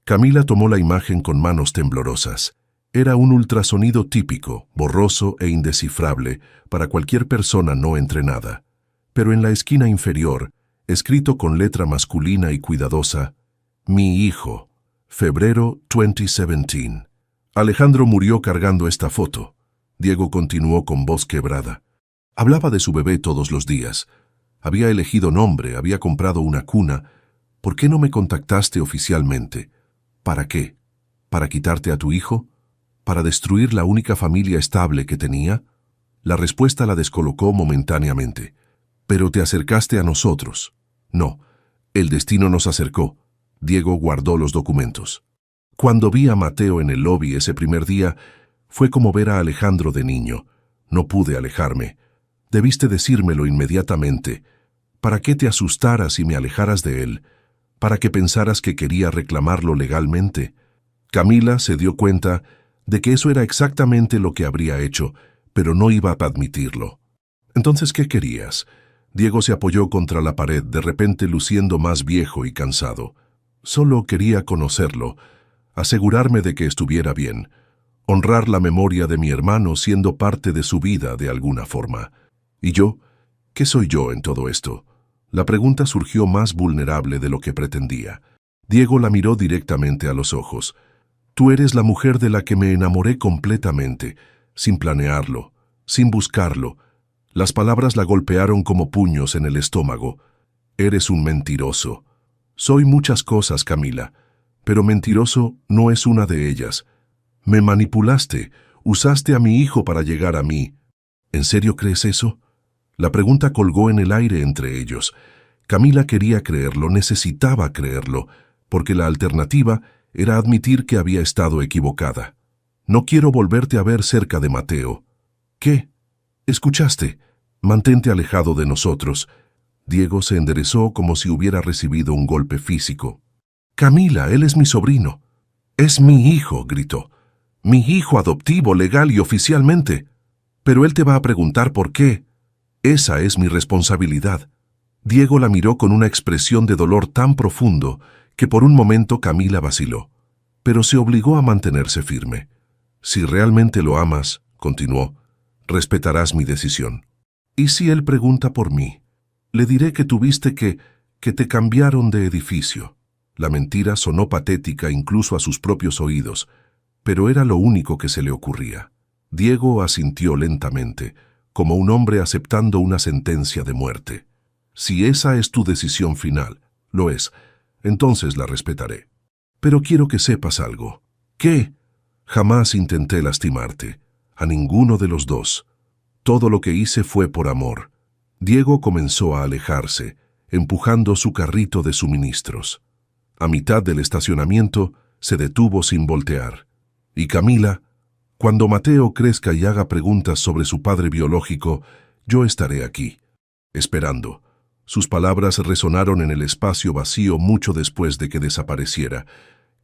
Camila tomó la imagen con manos temblorosas. Era un ultrasonido típico, borroso e indescifrable para cualquier persona no entrenada. Pero en la esquina inferior, escrito con letra masculina y cuidadosa, Mi hijo, febrero 2017. Alejandro murió cargando esta foto. Diego continuó con voz quebrada. Hablaba de su bebé todos los días. Había elegido nombre, había comprado una cuna. ¿Por qué no me contactaste oficialmente? ¿Para qué? ¿Para quitarte a tu hijo? ¿Para destruir la única familia estable que tenía? La respuesta la descolocó momentáneamente. Pero te acercaste a nosotros. No, el destino nos acercó. Diego guardó los documentos. Cuando vi a Mateo en el lobby ese primer día, fue como ver a Alejandro de niño. No pude alejarme. Debiste decírmelo inmediatamente. ¿Para qué te asustaras y me alejaras de él? ¿Para que pensaras que quería reclamarlo legalmente? Camila se dio cuenta de que eso era exactamente lo que habría hecho, pero no iba a admitirlo. Entonces, ¿qué querías? Diego se apoyó contra la pared, de repente luciendo más viejo y cansado. Solo quería conocerlo, asegurarme de que estuviera bien, honrar la memoria de mi hermano siendo parte de su vida de alguna forma. ¿Y yo? ¿Qué soy yo en todo esto? La pregunta surgió más vulnerable de lo que pretendía. Diego la miró directamente a los ojos. Tú eres la mujer de la que me enamoré completamente, sin planearlo, sin buscarlo. Las palabras la golpearon como puños en el estómago. Eres un mentiroso. Soy muchas cosas, Camila, pero mentiroso no es una de ellas. Me manipulaste, usaste a mi hijo para llegar a mí. ¿En serio crees eso? La pregunta colgó en el aire entre ellos. Camila quería creerlo, necesitaba creerlo, porque la alternativa era admitir que había estado equivocada. No quiero volverte a ver cerca de Mateo. ¿Qué? ¿Escuchaste? Mantente alejado de nosotros. Diego se enderezó como si hubiera recibido un golpe físico. Camila, él es mi sobrino. Es mi hijo, gritó. Mi hijo adoptivo, legal y oficialmente. Pero él te va a preguntar por qué. Esa es mi responsabilidad. Diego la miró con una expresión de dolor tan profundo que por un momento Camila vaciló. Pero se obligó a mantenerse firme. Si realmente lo amas, continuó, respetarás mi decisión. ¿Y si él pregunta por mí? Le diré que tuviste que te cambiaron de edificio. La mentira sonó patética incluso a sus propios oídos, pero era lo único que se le ocurría. Diego asintió lentamente, como un hombre aceptando una sentencia de muerte. Si esa es tu decisión final, lo es, entonces la respetaré. Pero quiero que sepas algo. ¿Qué? Jamás intenté lastimarte, a ninguno de los dos. Todo lo que hice fue por amor. Diego comenzó a alejarse, empujando su carrito de suministros. A mitad del estacionamiento, se detuvo sin voltear. Y Camila, cuando Mateo crezca y haga preguntas sobre su padre biológico, yo estaré aquí, esperando. Sus palabras resonaron en el espacio vacío mucho después de que desapareciera.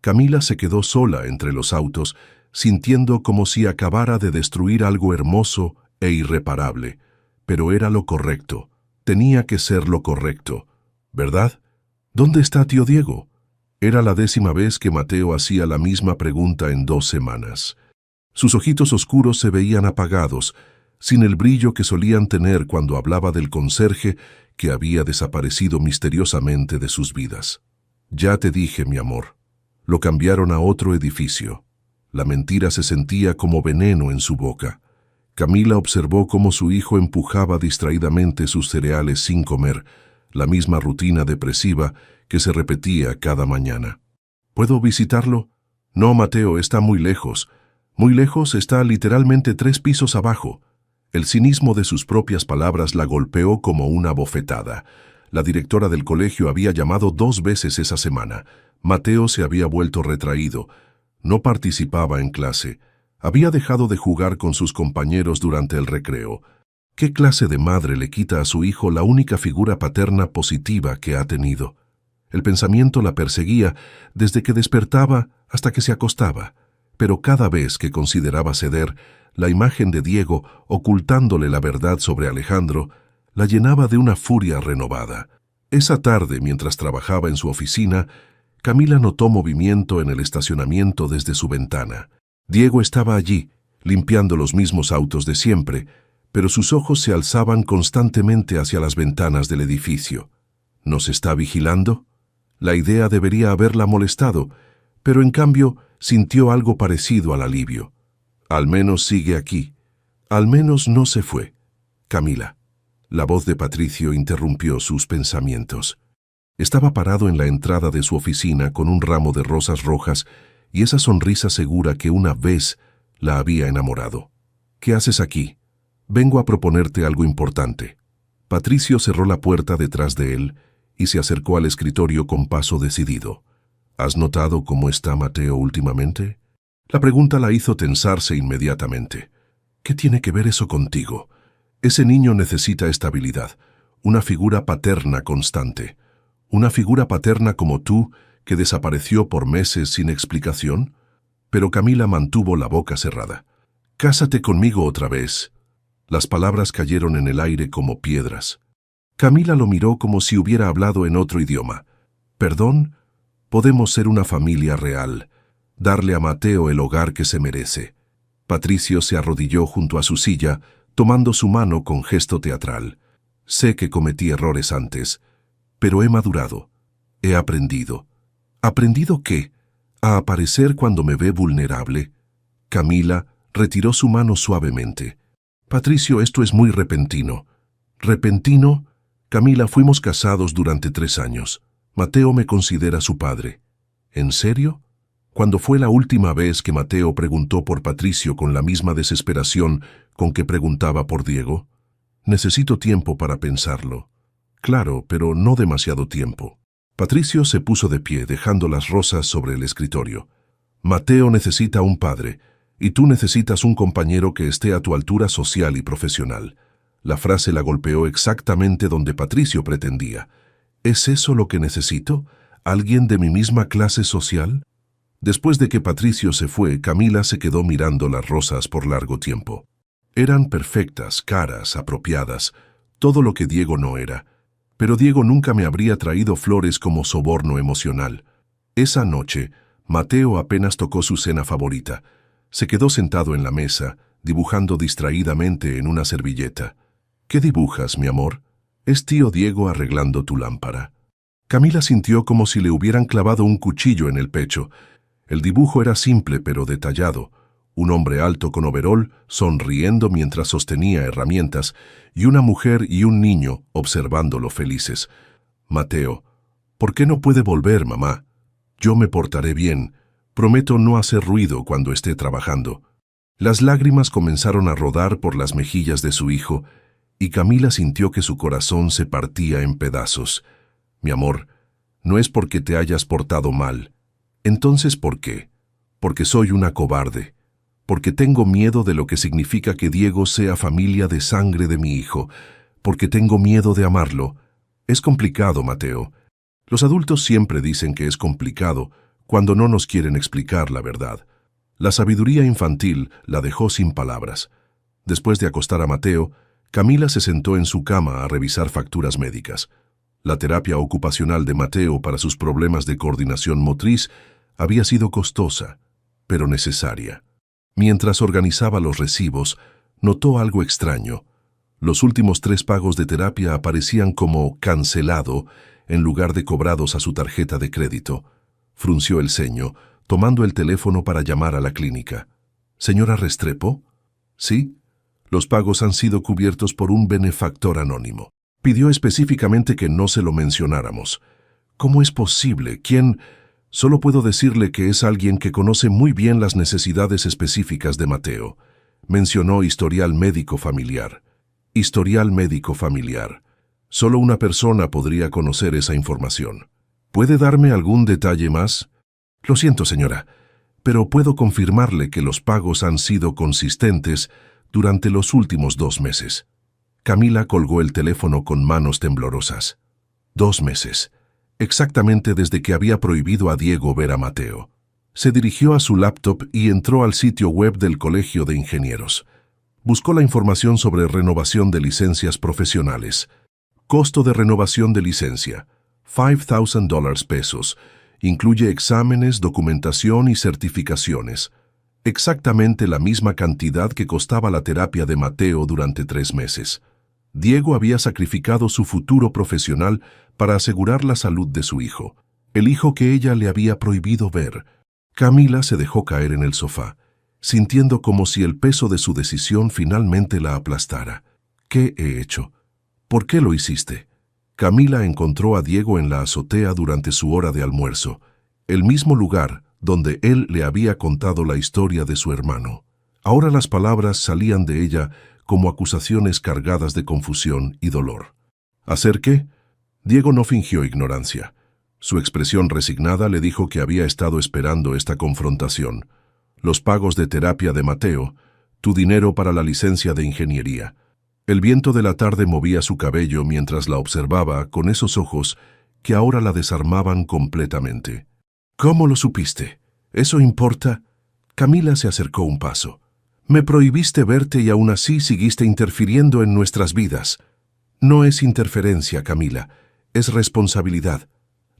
Camila se quedó sola entre los autos, sintiendo como si acabara de destruir algo hermoso e irreparable. Pero era lo correcto. Tenía que ser lo correcto. ¿Verdad? ¿Dónde está tío Diego? Era la 10ª vez que Mateo hacía la misma pregunta en 2 semanas. Sus ojitos oscuros se veían apagados, sin el brillo que solían tener cuando hablaba del conserje que había desaparecido misteriosamente de sus vidas. Ya te dije, mi amor, lo cambiaron a otro edificio. La mentira se sentía como veneno en su boca. Camila observó cómo su hijo empujaba distraídamente sus cereales sin comer, la misma rutina depresiva que se repetía cada mañana. ¿Puedo visitarlo? No, Mateo, está muy lejos. Muy lejos, está literalmente 3 pisos abajo. El cinismo de sus propias palabras la golpeó como una bofetada. La directora del colegio había llamado 2 veces esa semana. Mateo se había vuelto retraído. No participaba en clase. Había dejado de jugar con sus compañeros durante el recreo. ¿Qué clase de madre le quita a su hijo la única figura paterna positiva que ha tenido? El pensamiento la perseguía desde que despertaba hasta que se acostaba, pero cada vez que consideraba ceder, la imagen de Diego, ocultándole la verdad sobre Alejandro, la llenaba de una furia renovada. Esa tarde, mientras trabajaba en su oficina, Camila notó movimiento en el estacionamiento desde su ventana. Diego estaba allí, limpiando los mismos autos de siempre, pero sus ojos se alzaban constantemente hacia las ventanas del edificio. ¿Nos está vigilando? La idea debería haberla molestado, pero en cambio sintió algo parecido al alivio. Al menos sigue aquí. Al menos no se fue. Camila. La voz de Patricio interrumpió sus pensamientos. Estaba parado en la entrada de su oficina con un ramo de rosas rojas y esa sonrisa segura que una vez la había enamorado. ¿Qué haces aquí? Vengo a proponerte algo importante. Patricio cerró la puerta detrás de él y se acercó al escritorio con paso decidido. ¿Has notado cómo está Mateo últimamente? La pregunta la hizo tensarse inmediatamente. ¿Qué tiene que ver eso contigo? Ese niño necesita estabilidad, una figura paterna constante. Una figura paterna como tú, que desapareció por meses sin explicación. Pero Camila mantuvo la boca cerrada. «Cásate conmigo otra vez». Las palabras cayeron en el aire como piedras. Camila lo miró como si hubiera hablado en otro idioma. «¿Perdón? Podemos ser una familia real. Darle a Mateo el hogar que se merece». Patricio se arrodilló junto a su silla, tomando su mano con gesto teatral. «Sé que cometí errores antes, pero he madurado. He aprendido». ¿Aprendido qué? ¿A aparecer cuando me ve vulnerable? Camila retiró su mano suavemente. «Patricio, esto es muy repentino». «¿Repentino?» Camila, fuimos casados durante 3 años. Mateo me considera su padre. ¿En serio? ¿Cuándo fue la última vez que Mateo preguntó por Patricio con la misma desesperación con que preguntaba por Diego? Necesito tiempo para pensarlo. Claro, pero no demasiado tiempo. Patricio se puso de pie, dejando las rosas sobre el escritorio. Mateo necesita un padre, y tú necesitas un compañero que esté a tu altura social y profesional. La frase la golpeó exactamente donde Patricio pretendía. ¿Es eso lo que necesito? ¿Alguien de mi misma clase social? Después de que Patricio se fue, Camila se quedó mirando las rosas por largo tiempo. Eran perfectas, caras, apropiadas, todo lo que Diego no era. Pero Diego nunca me habría traído flores como soborno emocional. Esa noche, Mateo apenas tocó su cena favorita. Se quedó sentado en la mesa, dibujando distraídamente en una servilleta. ¿Qué dibujas, mi amor? Es tío Diego arreglando tu lámpara. Camila sintió como si le hubieran clavado un cuchillo en el pecho. El dibujo era simple pero detallado. Un hombre alto con overol, sonriendo mientras sostenía herramientas, y una mujer y un niño observándolo felices. Mateo, ¿por qué no puede volver, mamá? Yo me portaré bien. Prometo no hacer ruido cuando esté trabajando. Las lágrimas comenzaron a rodar por las mejillas de su hijo, y Camila sintió que su corazón se partía en pedazos. Mi amor, no es porque te hayas portado mal. Entonces, ¿por qué? Porque soy una cobarde. Porque tengo miedo de lo que significa que Diego sea familia de sangre de mi hijo. Porque tengo miedo de amarlo. Es complicado, Mateo. Los adultos siempre dicen que es complicado cuando no nos quieren explicar la verdad. La sabiduría infantil la dejó sin palabras. Después de acostar a Mateo, Camila se sentó en su cama a revisar facturas médicas. La terapia ocupacional de Mateo para sus problemas de coordinación motriz había sido costosa, pero necesaria. Mientras organizaba los recibos, notó algo extraño. Los últimos 3 pagos de terapia aparecían como cancelado en lugar de cobrados a su tarjeta de crédito. Frunció el ceño, tomando el teléfono para llamar a la clínica. ¿Señora Restrepo? Sí. Los pagos han sido cubiertos por un benefactor anónimo. Pidió específicamente que no se lo mencionáramos. ¿Cómo es posible? ¿Quién? Solo puedo decirle que es alguien que conoce muy bien las necesidades específicas de Mateo. Mencionó historial médico familiar. Historial médico familiar. Solo una persona podría conocer esa información. ¿Puede darme algún detalle más? Lo siento, señora, pero puedo confirmarle que los pagos han sido consistentes durante los últimos 2 meses. Camila colgó el teléfono con manos temblorosas. 2 meses. Exactamente desde que había prohibido a Diego ver a Mateo. Se dirigió a su laptop y entró al sitio web del Colegio de Ingenieros. Buscó la información sobre renovación de licencias profesionales. Costo de renovación de licencia, $5,000 pesos. Incluye exámenes, documentación y certificaciones. Exactamente la misma cantidad que costaba la terapia de Mateo durante 3 meses. Diego había sacrificado su futuro profesional para asegurar la salud de su hijo, el hijo que ella le había prohibido ver. Camila se dejó caer en el sofá, sintiendo como si el peso de su decisión finalmente la aplastara. ¿Qué he hecho? ¿Por qué lo hiciste? Camila encontró a Diego en la azotea durante su hora de almuerzo, el mismo lugar donde él le había contado la historia de su hermano. Ahora las palabras salían de ella como acusaciones cargadas de confusión y dolor. ¿Hacer qué? Diego no fingió ignorancia. Su expresión resignada le dijo que había estado esperando esta confrontación. Los pagos de terapia de Mateo, tu dinero para la licencia de ingeniería. El viento de la tarde movía su cabello mientras la observaba con esos ojos que ahora la desarmaban completamente. ¿Cómo lo supiste? ¿Eso importa? Camila se acercó un paso. Me prohibiste verte y aún así seguiste interfiriendo en nuestras vidas. No es interferencia, Camila, es responsabilidad.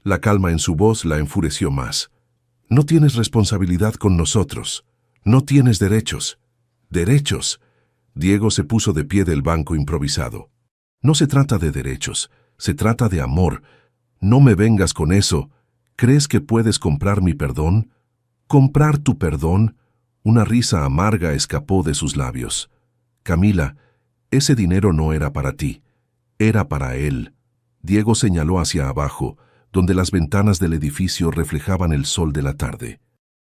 La calma en su voz la enfureció más. No tienes responsabilidad con nosotros. No tienes derechos. ¿Derechos? Diego se puso de pie del banco improvisado. No se trata de derechos, se trata de amor. No me vengas con eso. ¿Crees que puedes comprar mi perdón? ¿Comprar tu perdón? Una risa amarga escapó de sus labios. Camila, ese dinero no era para ti, era para él. Diego señaló hacia abajo, donde las ventanas del edificio reflejaban el sol de la tarde.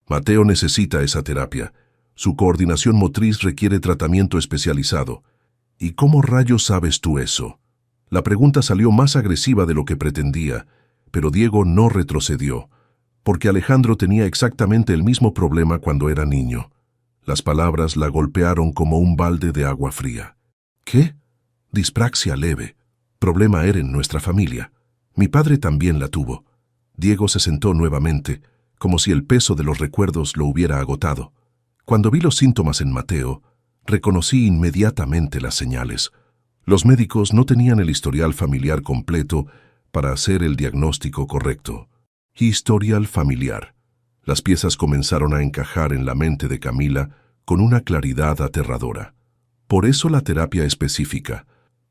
Mateo necesita esa terapia. Su coordinación motriz requiere tratamiento especializado. ¿Y cómo rayos sabes tú eso? La pregunta salió más agresiva de lo que pretendía, pero Diego no retrocedió, porque Alejandro tenía exactamente el mismo problema cuando era niño. Las palabras la golpearon como un balde de agua fría. ¿Qué? Dispraxia leve. Problema era en nuestra familia. Mi padre también la tuvo. Diego se sentó nuevamente, como si el peso de los recuerdos lo hubiera agotado. Cuando vi los síntomas en Mateo, reconocí inmediatamente las señales. Los médicos no tenían el historial familiar completo para hacer el diagnóstico correcto. Historial familiar. Las piezas comenzaron a encajar en la mente de Camila con una claridad aterradora. Por eso la terapia específica.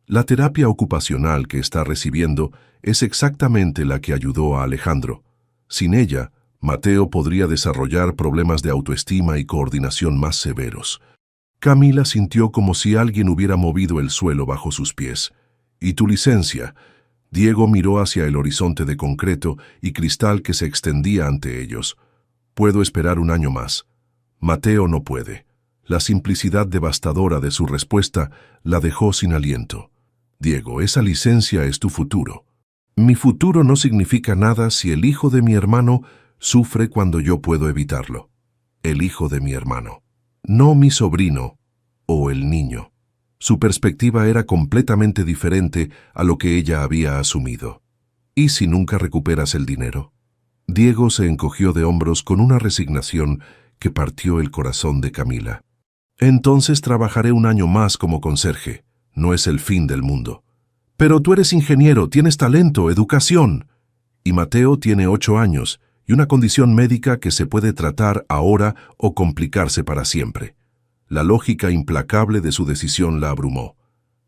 La terapia ocupacional que está recibiendo es exactamente la que ayudó a Alejandro. Sin ella, Mateo podría desarrollar problemas de autoestima y coordinación más severos. Camila sintió como si alguien hubiera movido el suelo bajo sus pies. ¿Y tu licencia? Diego miró hacia el horizonte de concreto y cristal que se extendía ante ellos. Puedo esperar un año más. Mateo no puede. La simplicidad devastadora de su respuesta la dejó sin aliento. Diego, esa licencia es tu futuro. Mi futuro no significa nada si el hijo de mi hermano sufre cuando yo puedo evitarlo. El hijo de mi hermano. No mi sobrino o el niño. Su perspectiva era completamente diferente a lo que ella había asumido. ¿Y si nunca recuperas el dinero? Diego se encogió de hombros con una resignación que partió el corazón de Camila. Entonces trabajaré un año más como conserje. No es el fin del mundo. Pero tú eres ingeniero, tienes talento, educación. Y Mateo tiene 8 años y una condición médica que se puede tratar ahora o complicarse para siempre. La lógica implacable de su decisión la abrumó.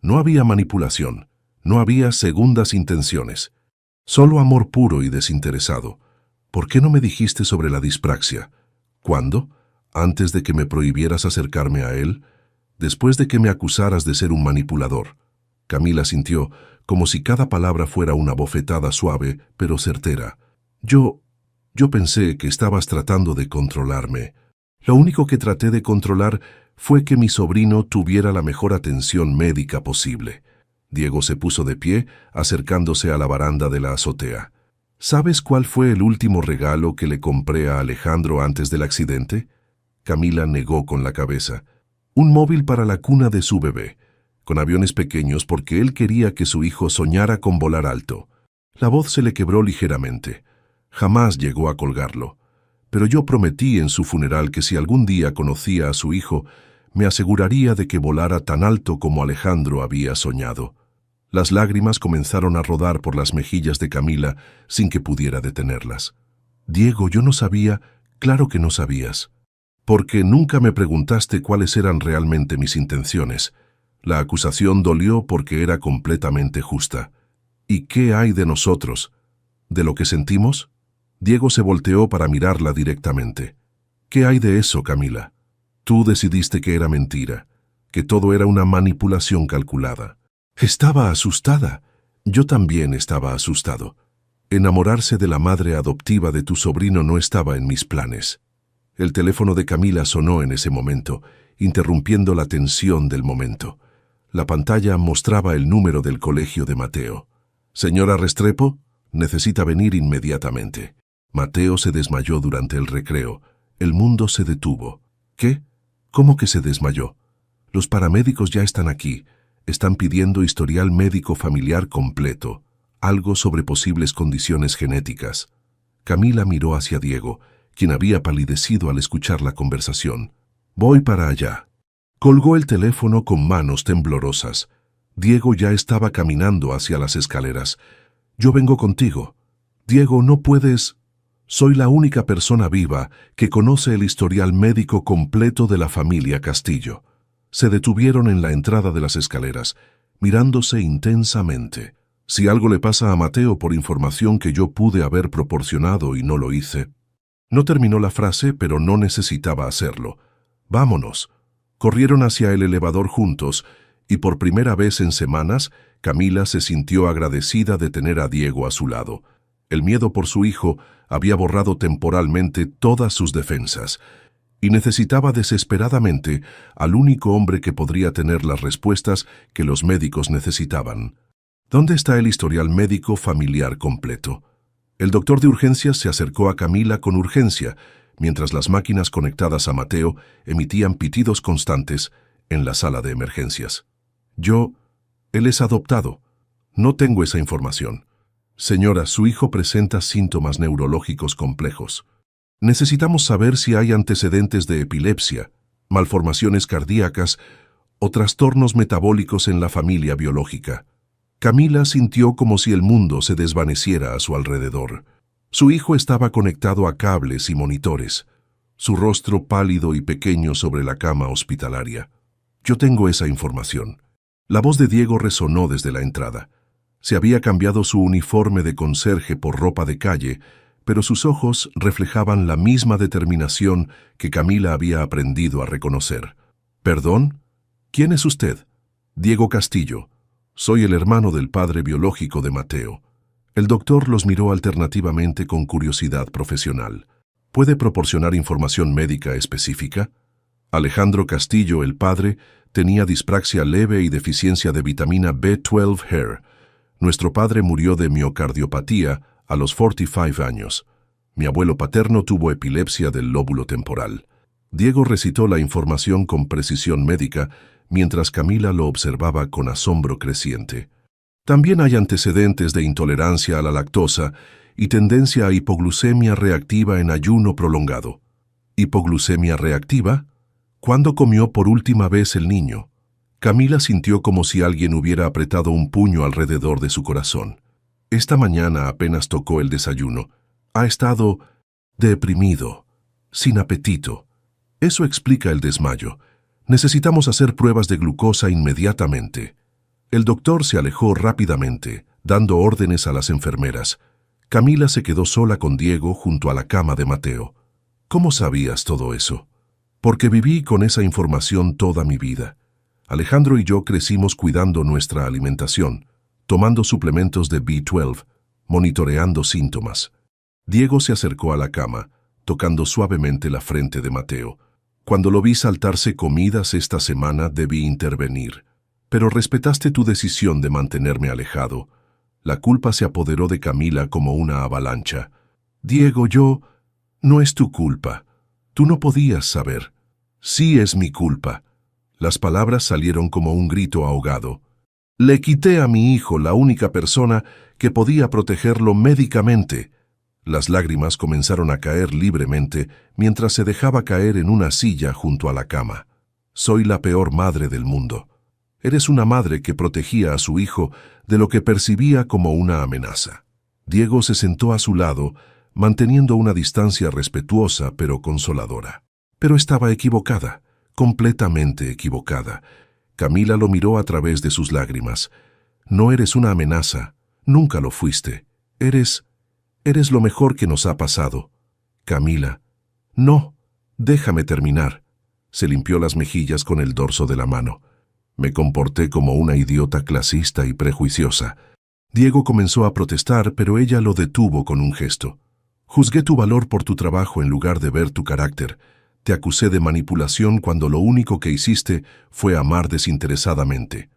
No había manipulación, no había segundas intenciones. Solo amor puro y desinteresado. ¿Por qué no me dijiste sobre la dispraxia? ¿Cuándo? ¿Antes de que me prohibieras acercarme a él? ¿Después de que me acusaras de ser un manipulador? Camila sintió como si cada palabra fuera una bofetada suave, pero certera. Yo pensé que estabas tratando de controlarme. Lo único que traté de controlar fue que mi sobrino tuviera la mejor atención médica posible. Diego se puso de pie, acercándose a la baranda de la azotea. ¿Sabes cuál fue el último regalo que le compré a Alejandro antes del accidente? Camila negó con la cabeza. Un móvil para la cuna de su bebé, con aviones pequeños porque él quería que su hijo soñara con volar alto. La voz se le quebró ligeramente. Jamás llegó a colgarlo. Pero yo prometí en su funeral que si algún día conocía a su hijo, me aseguraría de que volara tan alto como Alejandro había soñado. Las lágrimas comenzaron a rodar por las mejillas de Camila sin que pudiera detenerlas. Diego, yo no sabía, claro que no sabías. Porque nunca me preguntaste cuáles eran realmente mis intenciones. La acusación dolió porque era completamente justa. ¿Y qué hay de nosotros? ¿De lo que sentimos? Diego se volteó para mirarla directamente. ¿Qué hay de eso, Camila? Tú decidiste que era mentira, que todo era una manipulación calculada. Estaba asustada. Yo también estaba asustado. Enamorarse de la madre adoptiva de tu sobrino no estaba en mis planes. El teléfono de Camila sonó en ese momento, interrumpiendo la tensión del momento. La pantalla mostraba el número del colegio de Mateo. «Señora Restrepo, necesita venir inmediatamente». Mateo se desmayó durante el recreo. El mundo se detuvo. ¿Qué? ¿Cómo que se desmayó? Los paramédicos ya están aquí. Están pidiendo historial médico familiar completo, algo sobre posibles condiciones genéticas. Camila miró hacia Diego, quien había palidecido al escuchar la conversación. «Voy para allá». Colgó el teléfono con manos temblorosas. Diego ya estaba caminando hacia las escaleras. «Yo vengo contigo». «Diego, no puedes...» «Soy la única persona viva que conoce el historial médico completo de la familia Castillo». Se detuvieron en la entrada de las escaleras, mirándose intensamente. «Si algo le pasa a Mateo por información que yo pude haber proporcionado y no lo hice». No terminó la frase, pero no necesitaba hacerlo. «Vámonos». Corrieron hacia el elevador juntos, y por primera vez en semanas, Camila se sintió agradecida de tener a Diego a su lado. El miedo por su hijo había borrado temporalmente todas sus defensas, y necesitaba desesperadamente al único hombre que podría tener las respuestas que los médicos necesitaban. ¿Dónde está el historial médico familiar completo? El doctor de urgencias se acercó a Camila con urgencia, mientras las máquinas conectadas a Mateo emitían pitidos constantes en la sala de emergencias. Él es adoptado. No tengo esa información. Señora, su hijo presenta síntomas neurológicos complejos. Necesitamos saber si hay antecedentes de epilepsia, malformaciones cardíacas o trastornos metabólicos en la familia biológica. Camila sintió como si el mundo se desvaneciera a su alrededor. Su hijo estaba conectado a cables y monitores, su rostro pálido y pequeño sobre la cama hospitalaria. Yo tengo esa información. La voz de Diego resonó desde la entrada. Se había cambiado su uniforme de conserje por ropa de calle, pero sus ojos reflejaban la misma determinación que Camila había aprendido a reconocer. «¿Perdón? ¿Quién es usted?» «Diego Castillo. Soy el hermano del padre biológico de Mateo». El doctor los miró alternativamente con curiosidad profesional. ¿Puede proporcionar información médica específica? Alejandro Castillo, el padre, tenía dispraxia leve y deficiencia de vitamina B12 Hair. Nuestro padre murió de miocardiopatía a los 45 años. Mi abuelo paterno tuvo epilepsia del lóbulo temporal. Diego recitó la información con precisión médica, mientras Camila lo observaba con asombro creciente. También hay antecedentes de intolerancia a la lactosa y tendencia a hipoglucemia reactiva en ayuno prolongado. ¿Hipoglucemia reactiva? ¿Cuándo comió por última vez el niño? Camila sintió como si alguien hubiera apretado un puño alrededor de su corazón. Esta mañana apenas tocó el desayuno. Ha estado deprimido, sin apetito. Eso explica el desmayo. Necesitamos hacer pruebas de glucosa inmediatamente. El doctor se alejó rápidamente, dando órdenes a las enfermeras. Camila se quedó sola con Diego junto a la cama de Mateo. ¿Cómo sabías todo eso? Porque viví con esa información toda mi vida. Alejandro y yo crecimos cuidando nuestra alimentación, tomando suplementos de B12, monitoreando síntomas. Diego se acercó a la cama, tocando suavemente la frente de Mateo. Cuando lo vi saltarse comidas esta semana, debí intervenir. Pero respetaste tu decisión de mantenerme alejado. La culpa se apoderó de Camila como una avalancha. Diego, no es tu culpa. Tú no podías saber. Sí es mi culpa. Las palabras salieron como un grito ahogado. Le quité a mi hijo, la única persona que podía protegerlo médicamente. Las lágrimas comenzaron a caer libremente mientras se dejaba caer en una silla junto a la cama. Soy la peor madre del mundo. Eres una madre que protegía a su hijo de lo que percibía como una amenaza. Diego se sentó a su lado, manteniendo una distancia respetuosa pero consoladora. Pero estaba equivocada, completamente equivocada. Camila lo miró a través de sus lágrimas. No eres una amenaza, nunca lo fuiste. Eres lo mejor que nos ha pasado. Camila. No, déjame terminar. Se limpió las mejillas con el dorso de la mano. Me comporté como una idiota clasista y prejuiciosa. Diego comenzó a protestar, pero ella lo detuvo con un gesto. Juzgué tu valor por tu trabajo en lugar de ver tu carácter. Te acusé de manipulación cuando lo único que hiciste fue amar desinteresadamente.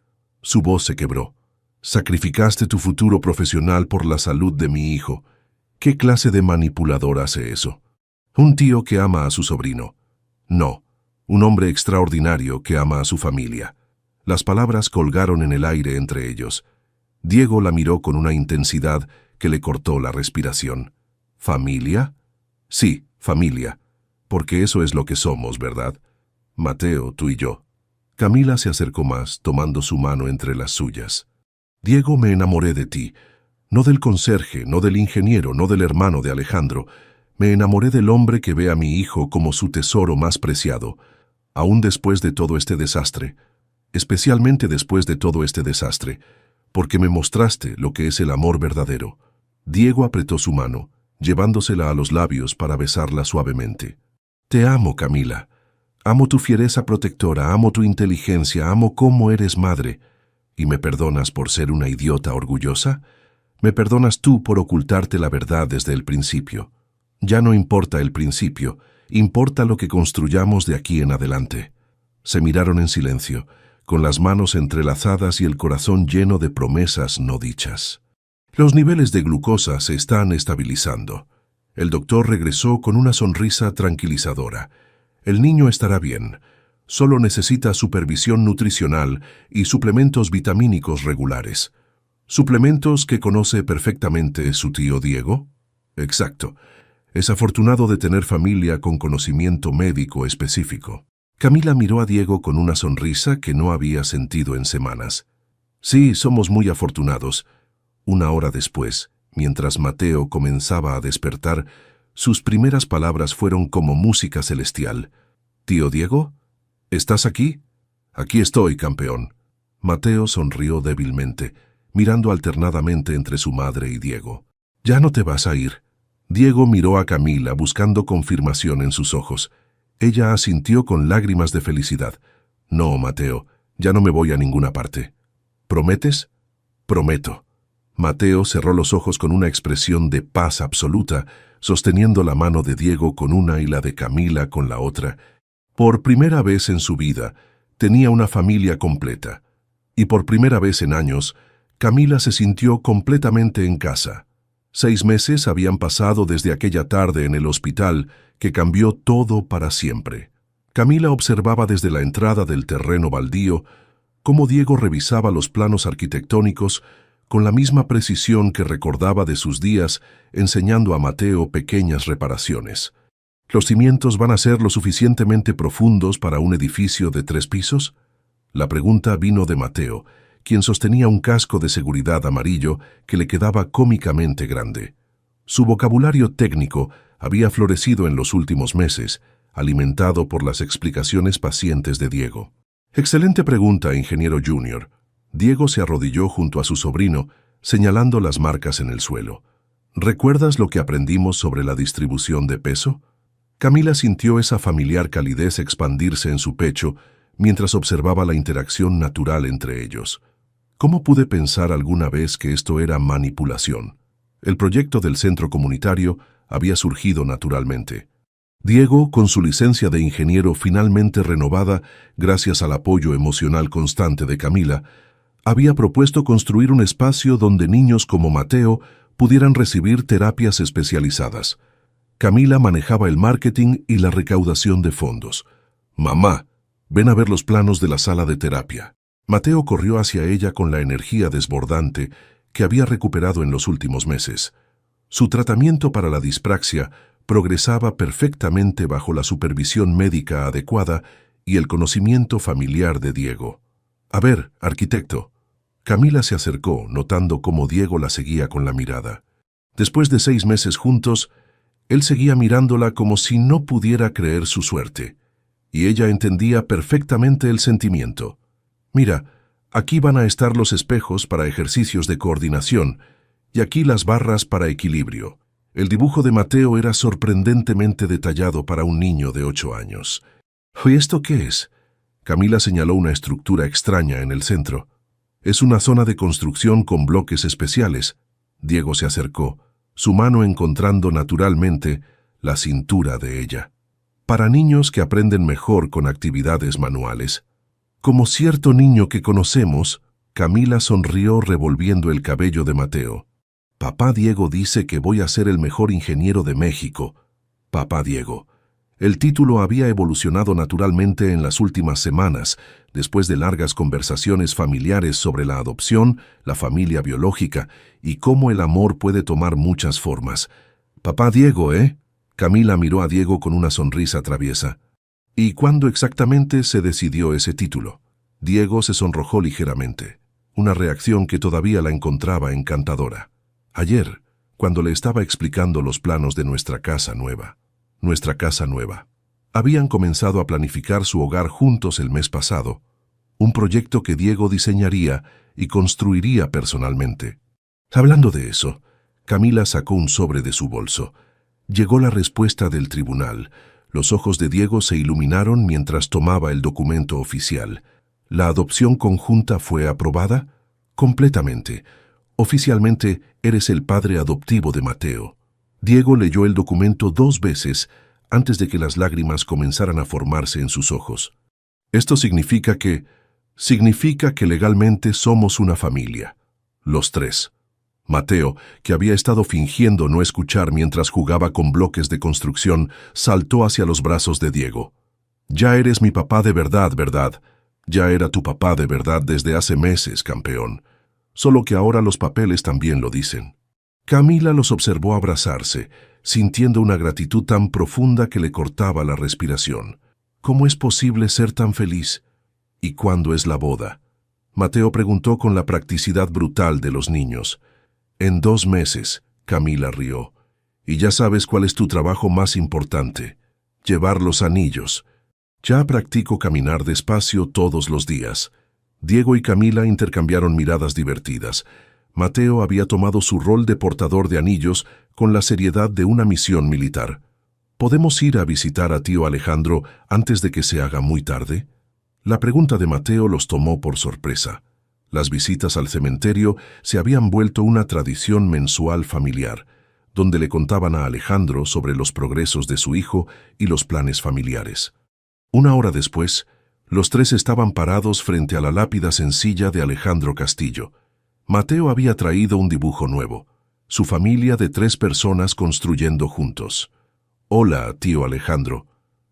Su voz se quebró. Sacrificaste tu futuro profesional por la salud de mi hijo. ¿Qué clase de manipulador hace eso? Un tío que ama a su sobrino. No, un hombre extraordinario que ama a su familia. Las palabras colgaron en el aire entre ellos. Diego la miró con una intensidad que le cortó la respiración. ¿Familia? Sí, familia. Porque eso es lo que somos, ¿verdad? Mateo, tú y yo. Camila se acercó más, tomando su mano entre las suyas. Diego, me enamoré de ti. No del conserje, no del ingeniero, no del hermano de Alejandro. Me enamoré del hombre que ve a mi hijo como su tesoro más preciado. Aún después de todo este desastre. Especialmente después de todo este desastre. Porque me mostraste lo que es el amor verdadero. Diego apretó su mano, llevándosela a los labios para besarla suavemente. Te amo, Camila. Amo tu fiereza protectora, amo tu inteligencia, amo cómo eres madre. ¿Y me perdonas por ser una idiota orgullosa? ¿Me perdonas tú por ocultarte la verdad desde el principio? Ya no importa el principio, importa lo que construyamos de aquí en adelante. Se miraron en silencio, con las manos entrelazadas y el corazón lleno de promesas no dichas. Los niveles de glucosa se están estabilizando. El doctor regresó con una sonrisa tranquilizadora. El niño estará bien. Solo necesita supervisión nutricional y suplementos vitamínicos regulares. ¿Suplementos que conoce perfectamente su tío Diego? Exacto. Es afortunado de tener familia con conocimiento médico específico. Camila miró a Diego con una sonrisa que no había sentido en semanas. Sí, somos muy afortunados. Una hora después, mientras Mateo comenzaba a despertar, sus primeras palabras fueron como música celestial. «¿Tío Diego? ¿Estás aquí?» «Aquí estoy, campeón». Mateo sonrió débilmente, mirando alternadamente entre su madre y Diego. «¿Ya no te vas a ir?» Diego miró a Camila buscando confirmación en sus ojos. Ella asintió con lágrimas de felicidad. «No, Mateo, ya no me voy a ninguna parte». «¿Prometes?» «Prometo». Mateo cerró los ojos con una expresión de paz absoluta, sosteniendo la mano de Diego con una y la de Camila con la otra. Por primera vez en su vida, tenía una familia completa. Y por primera vez en años, Camila se sintió completamente en casa. 6 meses habían pasado desde aquella tarde en el hospital que cambió todo para siempre. Camila observaba desde la entrada del terreno baldío cómo Diego revisaba los planos arquitectónicos con la misma precisión que recordaba de sus días enseñando a Mateo pequeñas reparaciones. ¿Los cimientos van a ser lo suficientemente profundos para un edificio de 3 pisos? La pregunta vino de Mateo, quien sostenía un casco de seguridad amarillo que le quedaba cómicamente grande. Su vocabulario técnico había florecido en los últimos meses, alimentado por las explicaciones pacientes de Diego. Excelente pregunta, ingeniero Junior. Diego se arrodilló junto a su sobrino, señalando las marcas en el suelo. ¿Recuerdas lo que aprendimos sobre la distribución de peso? Camila sintió esa familiar calidez expandirse en su pecho mientras observaba la interacción natural entre ellos. ¿Cómo pude pensar alguna vez que esto era manipulación? El proyecto del centro comunitario había surgido naturalmente. Diego, con su licencia de ingeniero finalmente renovada gracias al apoyo emocional constante de Camila, había propuesto construir un espacio donde niños como Mateo pudieran recibir terapias especializadas. Camila manejaba el marketing y la recaudación de fondos. «Mamá, ven a ver los planos de la sala de terapia». Mateo corrió hacia ella con la energía desbordante que había recuperado en los últimos meses. Su tratamiento para la dispraxia progresaba perfectamente bajo la supervisión médica adecuada y el conocimiento familiar de Diego. «A ver, arquitecto». Camila se acercó, notando cómo Diego la seguía con la mirada. Después de 6 meses juntos, él seguía mirándola como si no pudiera creer su suerte, y ella entendía perfectamente el sentimiento. «Mira, aquí van a estar los espejos para ejercicios de coordinación, y aquí las barras para equilibrio». El dibujo de Mateo era sorprendentemente detallado para un niño de 8 años. «¿Y esto qué es?». Camila señaló una estructura extraña en el centro. «Es una zona de construcción con bloques especiales». Diego se acercó, su mano encontrando naturalmente la cintura de ella. «Para niños que aprenden mejor con actividades manuales». Como cierto niño que conocemos, Camila sonrió revolviendo el cabello de Mateo. «Papá Diego dice que voy a ser el mejor ingeniero de México». Papá Diego. El título había evolucionado naturalmente en las últimas semanas, después de largas conversaciones familiares sobre la adopción, la familia biológica y cómo el amor puede tomar muchas formas. «Papá Diego, ¿eh?». Camila miró a Diego con una sonrisa traviesa. «¿Y cuándo exactamente se decidió ese título?». Diego se sonrojó ligeramente, una reacción que todavía la encontraba encantadora. «Ayer, cuando le estaba explicando los planos de nuestra casa nueva». Nuestra casa nueva. Habían comenzado a planificar su hogar juntos el mes pasado, un proyecto que Diego diseñaría y construiría personalmente. Hablando de eso, Camila sacó un sobre de su bolso. Llegó la respuesta del tribunal. Los ojos de Diego se iluminaron mientras tomaba el documento oficial. ¿La adopción conjunta fue aprobada? Completamente. Oficialmente, eres el padre adoptivo de Mateo. Diego leyó el documento 2 veces antes de que las lágrimas comenzaran a formarse en sus ojos. Esto significa que legalmente somos una familia. Los 3. Mateo, que había estado fingiendo no escuchar mientras jugaba con bloques de construcción, saltó hacia los brazos de Diego. «Ya eres mi papá de verdad, ¿verdad? Ya era tu papá de verdad desde hace meses, campeón. Solo que ahora los papeles también lo dicen». Camila los observó abrazarse, sintiendo una gratitud tan profunda que le cortaba la respiración. ¿Cómo es posible ser tan feliz? ¿Y cuándo es la boda? Mateo preguntó con la practicidad brutal de los niños. «En 2 meses», Camila rió. «Y ya sabes cuál es tu trabajo más importante, llevar los anillos». «Ya practico caminar despacio todos los días». Diego y Camila intercambiaron miradas divertidas. Mateo había tomado su rol de portador de anillos con la seriedad de una misión militar. ¿Podemos ir a visitar a tío Alejandro antes de que se haga muy tarde? La pregunta de Mateo los tomó por sorpresa. Las visitas al cementerio se habían vuelto una tradición mensual familiar, donde le contaban a Alejandro sobre los progresos de su hijo y los planes familiares. 1 hora después, los 3 estaban parados frente a la lápida sencilla de Alejandro Castillo. Mateo había traído un dibujo nuevo, su familia de 3 personas construyendo juntos. «Hola, tío Alejandro».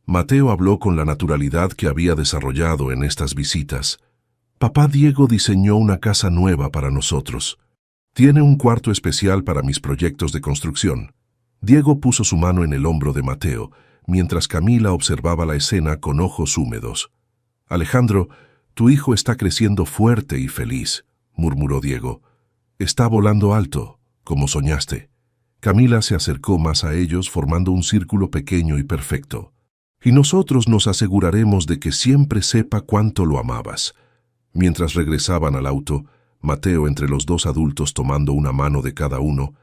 Mateo habló con la naturalidad que había desarrollado en estas visitas. «Papá Diego diseñó una casa nueva para nosotros. Tiene un cuarto especial para mis proyectos de construcción». Diego puso su mano en el hombro de Mateo, mientras Camila observaba la escena con ojos húmedos. «Alejandro, Tu hijo está creciendo fuerte y feliz, murmuró Diego. Está volando alto, como soñaste. Camila se acercó más a ellos formando un círculo pequeño y perfecto. Y nosotros nos aseguraremos de que siempre sepa cuánto lo amabas. Mientras regresaban al auto, Mateo entre los dos adultos tomando una mano de cada uno,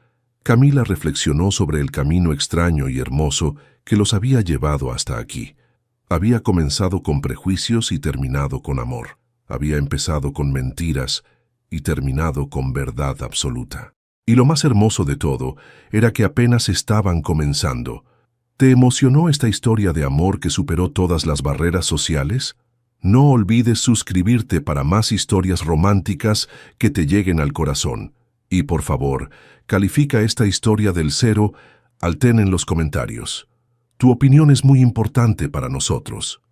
Camila reflexionó sobre el camino extraño y hermoso que los había llevado hasta aquí. Había comenzado con prejuicios y terminado con amor. Había empezado con mentiras y terminado con verdad absoluta. Y lo más hermoso de todo era que apenas estaban comenzando. ¿Te emocionó esta historia de amor que superó todas las barreras sociales? No olvides suscribirte para más historias románticas que te lleguen al corazón. Y por favor, califica esta historia del 0 al 10 en los comentarios. Tu opinión es muy importante para nosotros.